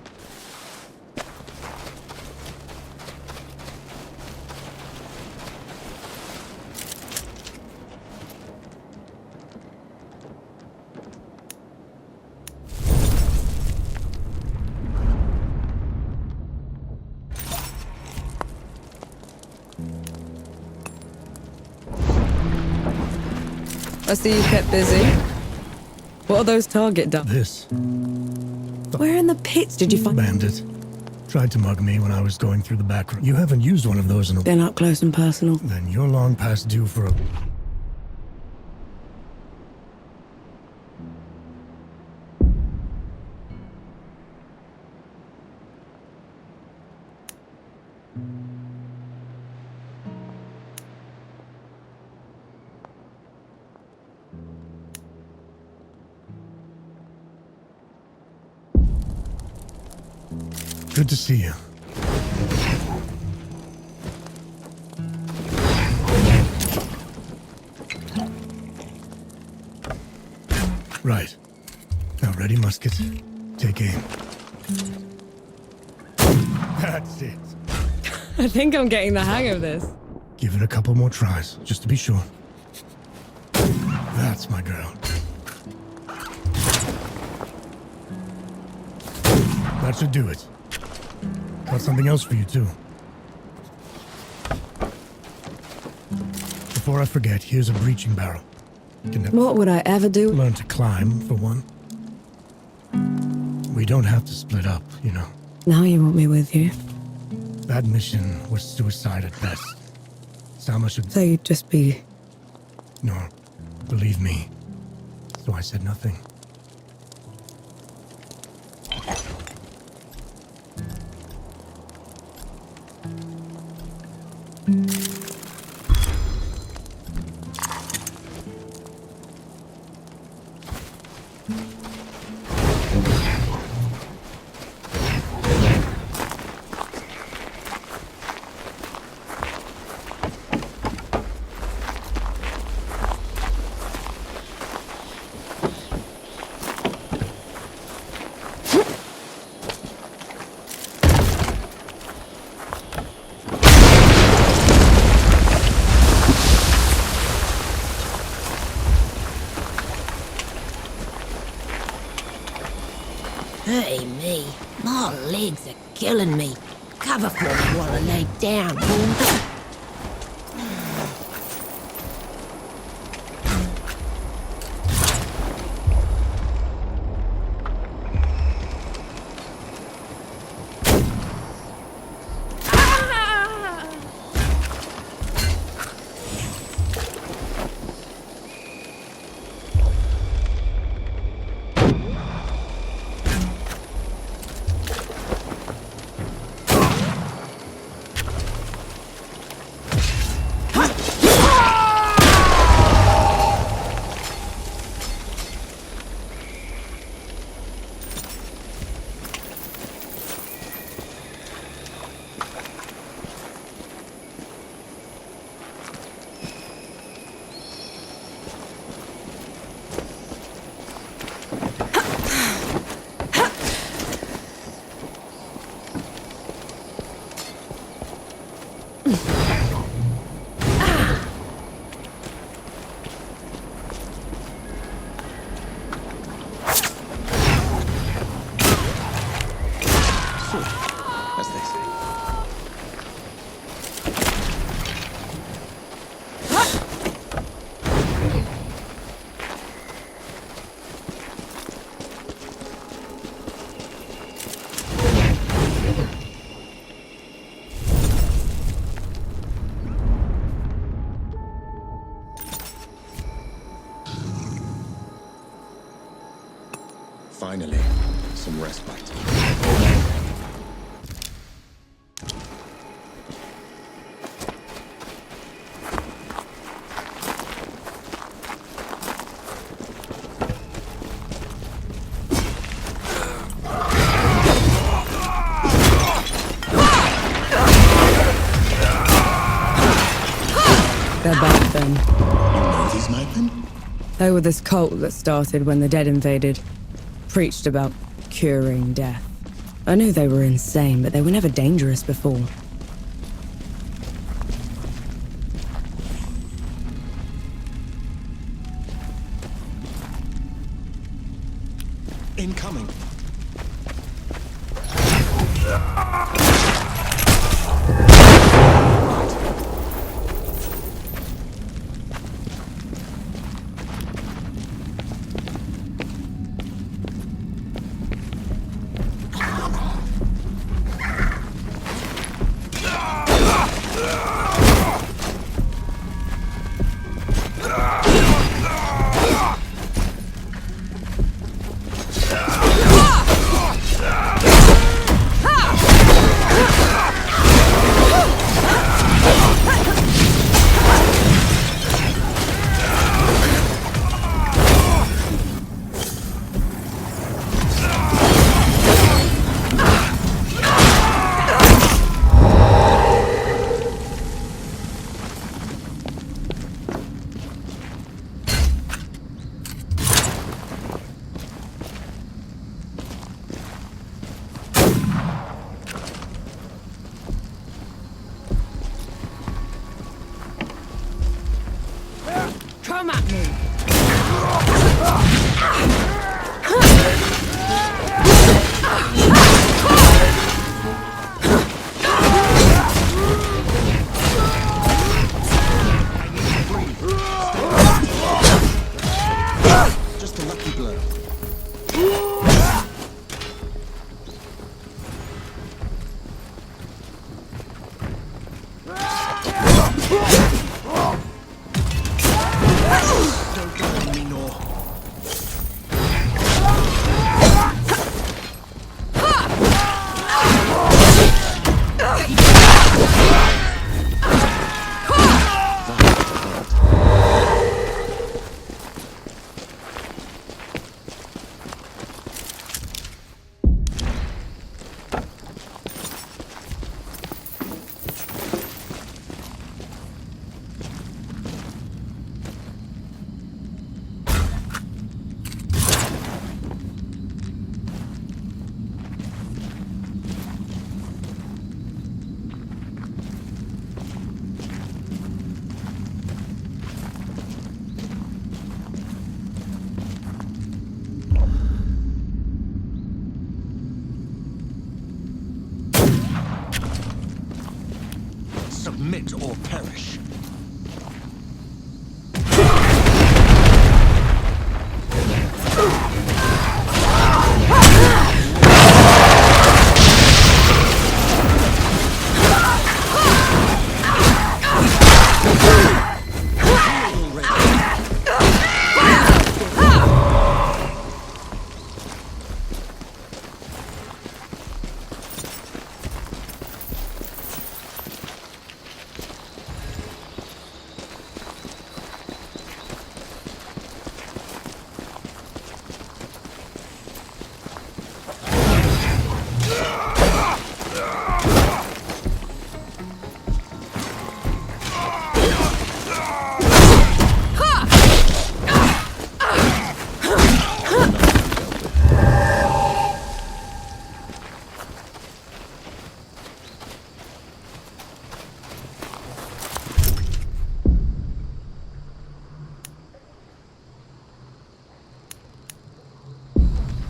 S3: I see you kept busy. What are those target dumps?
S1: This.
S3: Where in the pits did you find...
S1: Bandit. Tried to mug me when I was going through the back room. You haven't used one of those in a...
S3: They're not close and personal.
S1: Then you're long past due for a... Good to see you. Right. Now ready, musket. Take aim. That's it.
S3: I think I'm getting the hang of this.
S1: Give it a couple more tries, just to be sure. That's my girl. That should do it. Got something else for you, too. Before I forget, here's a breaching barrel.
S3: What would I ever do?
S1: Learn to climb, for one. We don't have to split up, you know.
S3: Now you want me with you.
S1: That mission was suicide at best. Sama should...
S3: So you'd just be...
S1: No, believe me. So I said nothing.
S16: Hey me, my legs are killing me. Cover for me while I lay down, boom.
S15: Finally, some respite.
S3: They're back then.
S8: You know these madmen?
S3: They were this cult that started when the dead invaded. Preached about curing death. I knew they were insane, but they were never dangerous before.
S15: Incoming.
S3: Come at me!
S15: Just a lucky blow. Don't go on me, Nor. Submit or perish.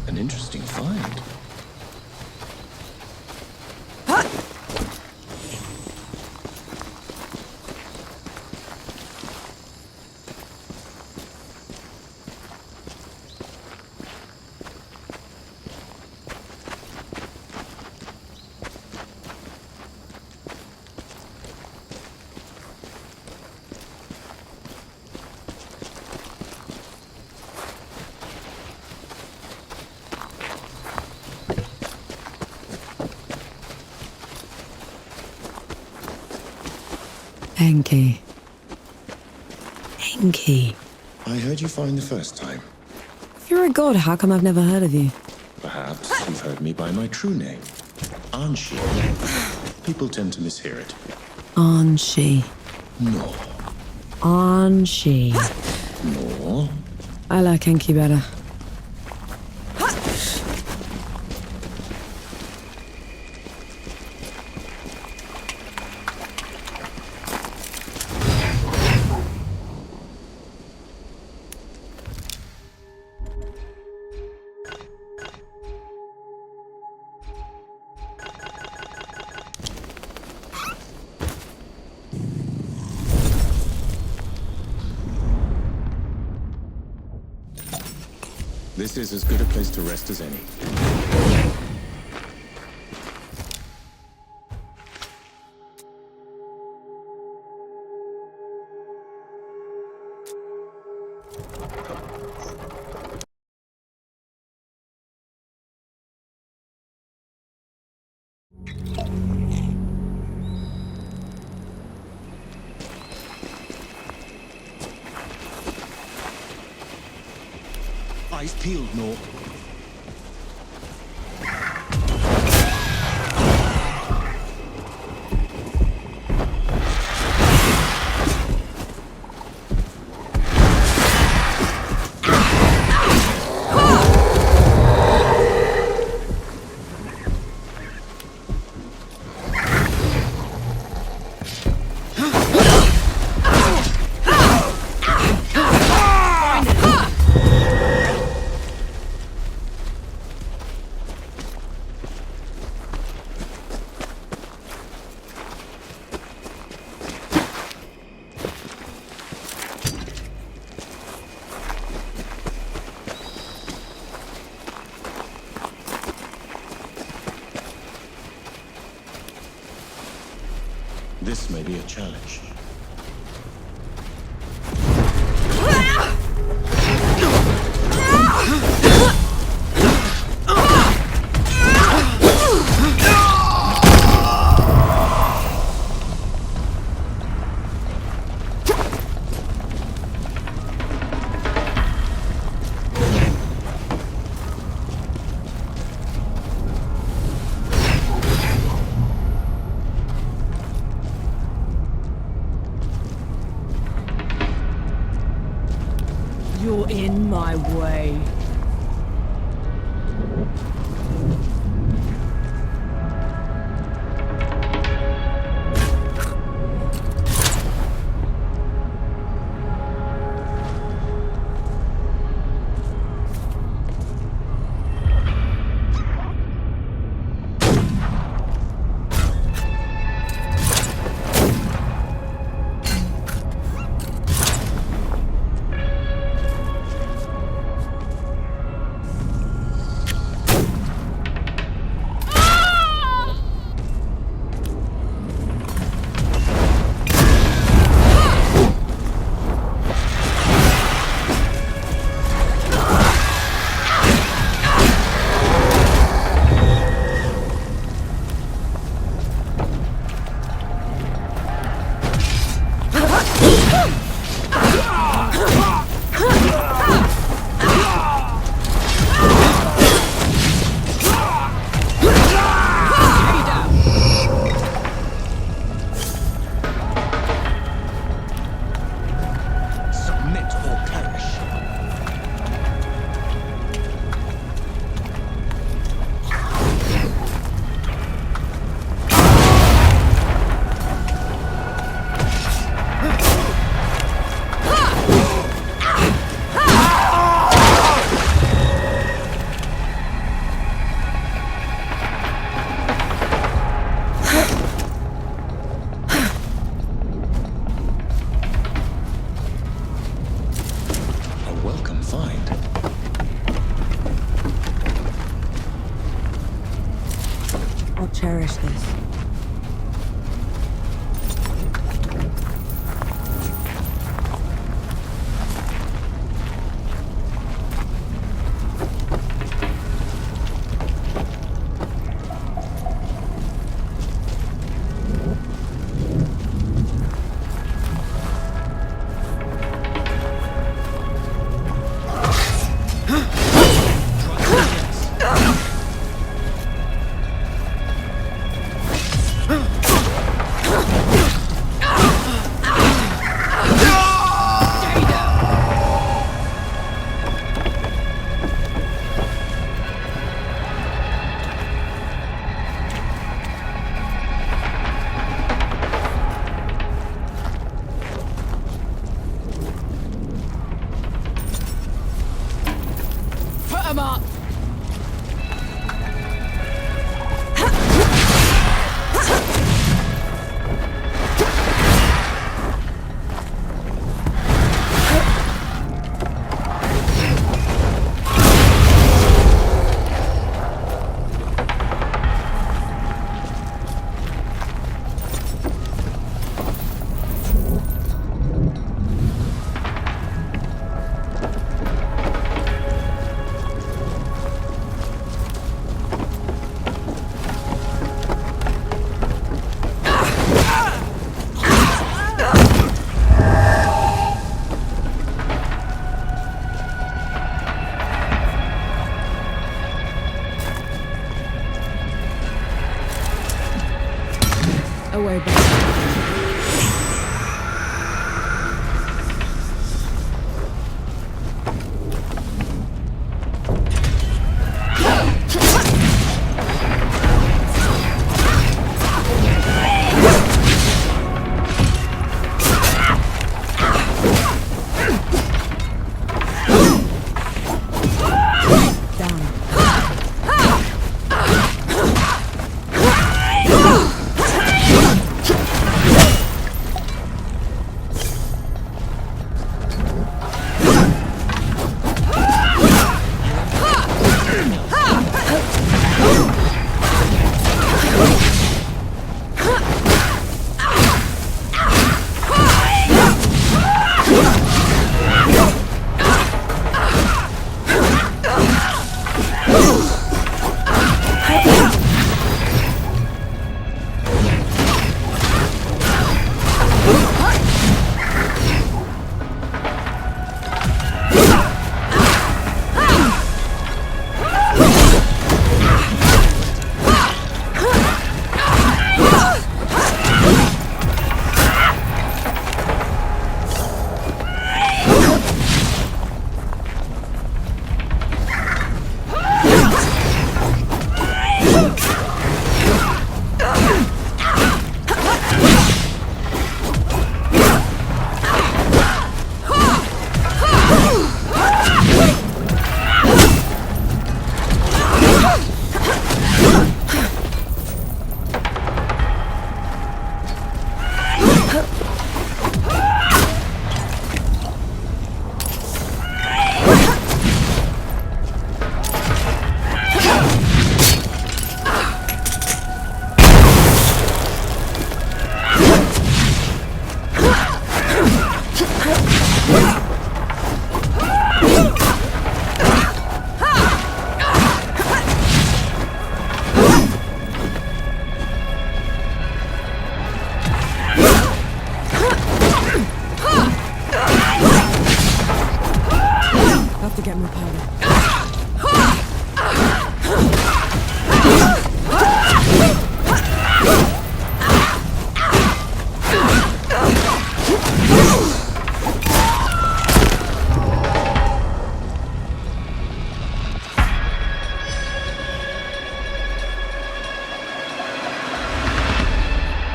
S15: An interesting find.
S3: Enki. Enki.
S8: I heard you fine the first time.
S3: If you're a god, how come I've never heard of you?
S8: Perhaps you've heard me by my true name, Anshi. People tend to mishear it.
S3: Anshi.
S8: No.
S3: Anshi.
S8: No.
S3: I like Enki better.
S8: This is as good a place to rest as any.
S15: Eyes peeled, no.
S8: This may be a challenge.
S3: You're in my way. Cherish this.
S11: 'em up!
S3: Away back.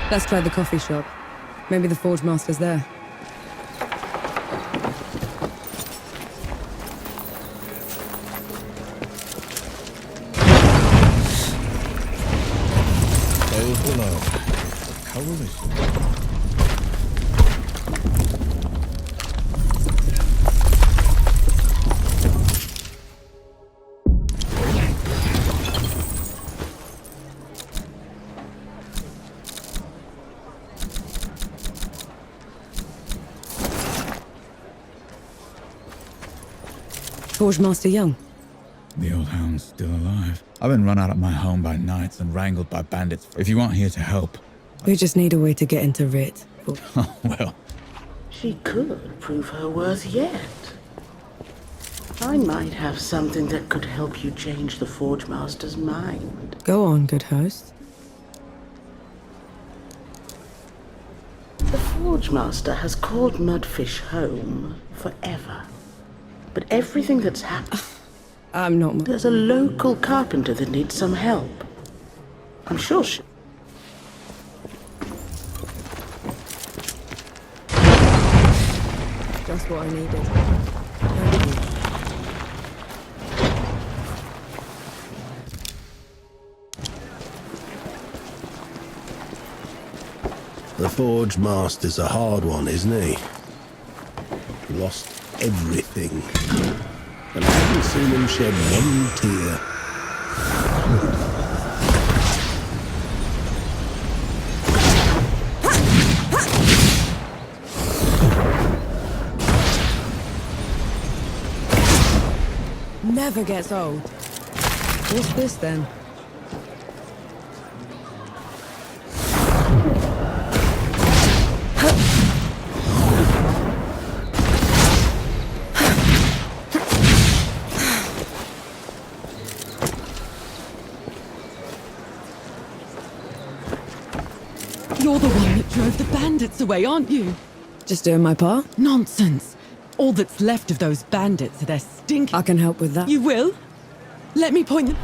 S3: Let's try the coffee shop. Maybe the Forge Master's there.
S7: Those below. Coalition.
S3: Forge Master Young.
S14: The old hound's still alive. I've been run out of my home by knights and wrangled by bandits. If you aren't here to help...
S3: We just need a way to get into Rit.
S14: Oh, well.
S9: She could prove her worth yet. I might have something that could help you change the Forge Master's mind.
S3: Go on, good host.
S9: The Forge Master has called Mudfish home forever. But everything that's happened...
S3: I'm not...
S9: There's a local carpenter that needs some help. I'm sure she...
S3: Just what I needed. Thank you.
S10: The Forge Master's a hard one, isn't he? He lost everything. And I haven't seen him shed one tear.
S3: Never gets old. What's this then?
S5: You're the one that drove the bandits away, aren't you?
S3: Just doing my part?
S5: Nonsense. All that's left of those bandits are their stink.
S3: I can help with that.
S5: You will? Let me point them.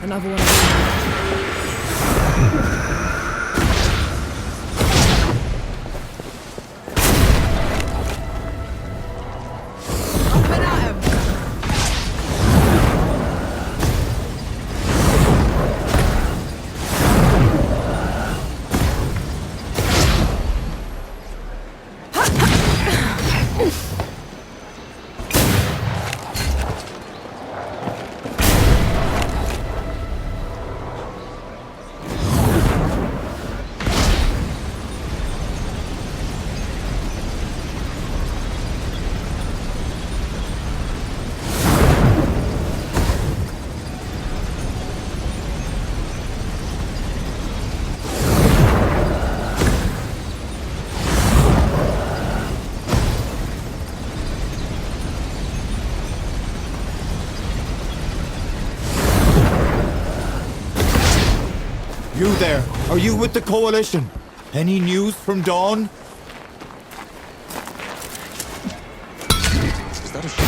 S3: Another one.
S12: You there, are you with the Coalition? Any news from Dawn?
S15: Is that a ship?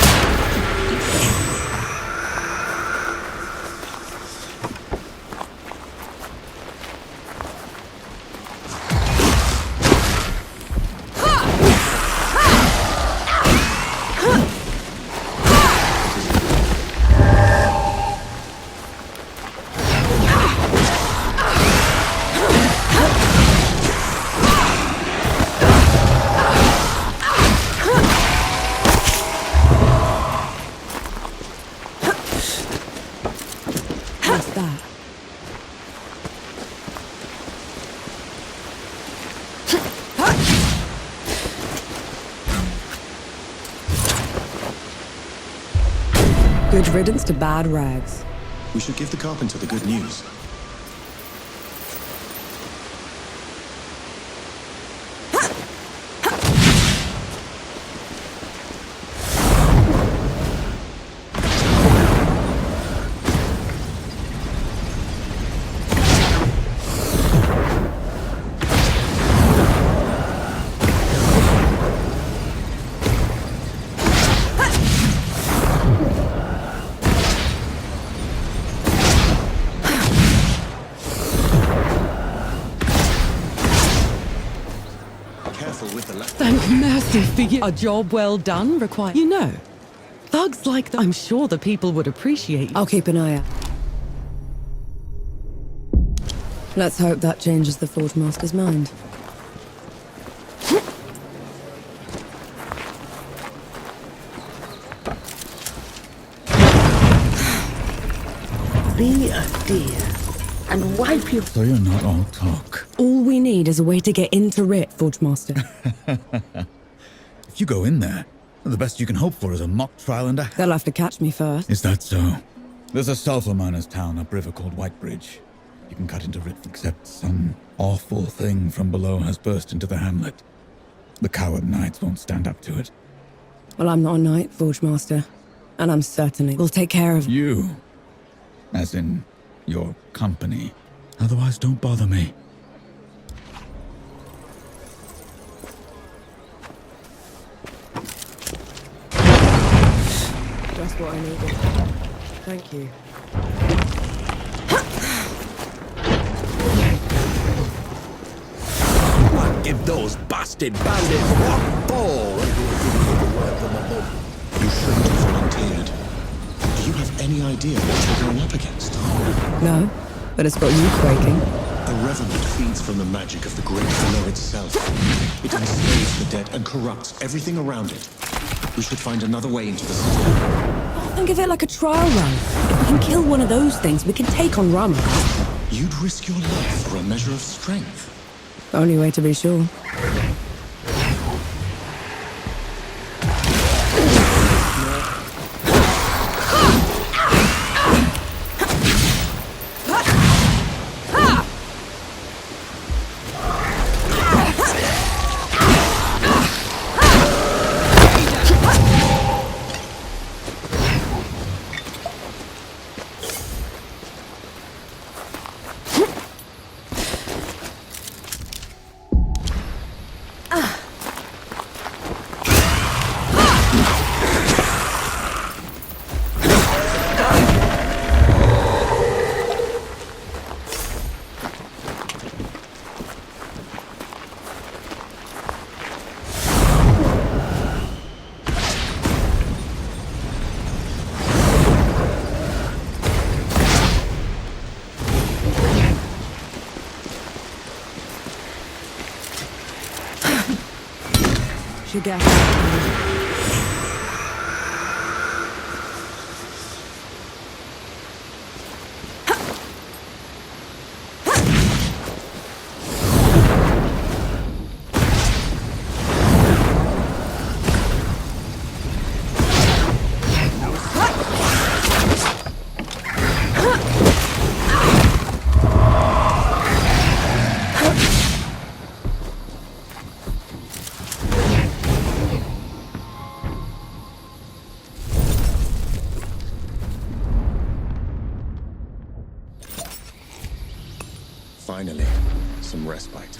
S3: Good riddance to bad rags.
S8: We should give the carpenter the good news.
S5: Thank mercy for you. A job well done requires... You know, thugs like that, I'm sure the people would appreciate.
S3: I'll keep an eye out. Let's hope that changes the Forge Master's mind.
S9: Be a dear and wipe your...
S14: So you're not all talk.
S3: All we need is a way to get into Rit, Forge Master.
S14: If you go in there, The best you can hope for is a mock trial and a...
S3: They'll have to catch me first.
S14: Is that so? There's a sulfur miner's town upriver called Whitebridge. You can cut into it, except some awful thing from below has burst into the hamlet. The coward knights won't stand up to it.
S3: Well, I'm not a knight, Forge Master. And I'm certainly will take care of
S14: you. As in, your company. Otherwise, don't bother me.
S3: Just what I needed. Thank you.
S10: Give those bastard bandits one ball!
S8: You shouldn't have volunteered. Do you have any idea what you're going up against?
S3: No, but it's got you quaking.
S8: The Revenant feeds from the magic of the great below itself. It enslaves the dead and corrupts everything around it. We should find another way into the city.
S3: Think of it like a trial run. If we can kill one of those things, we can take on Rama.
S8: You'd risk your life for a measure of strength.
S3: Only way to be sure. Chega.
S8: Finally, some respite.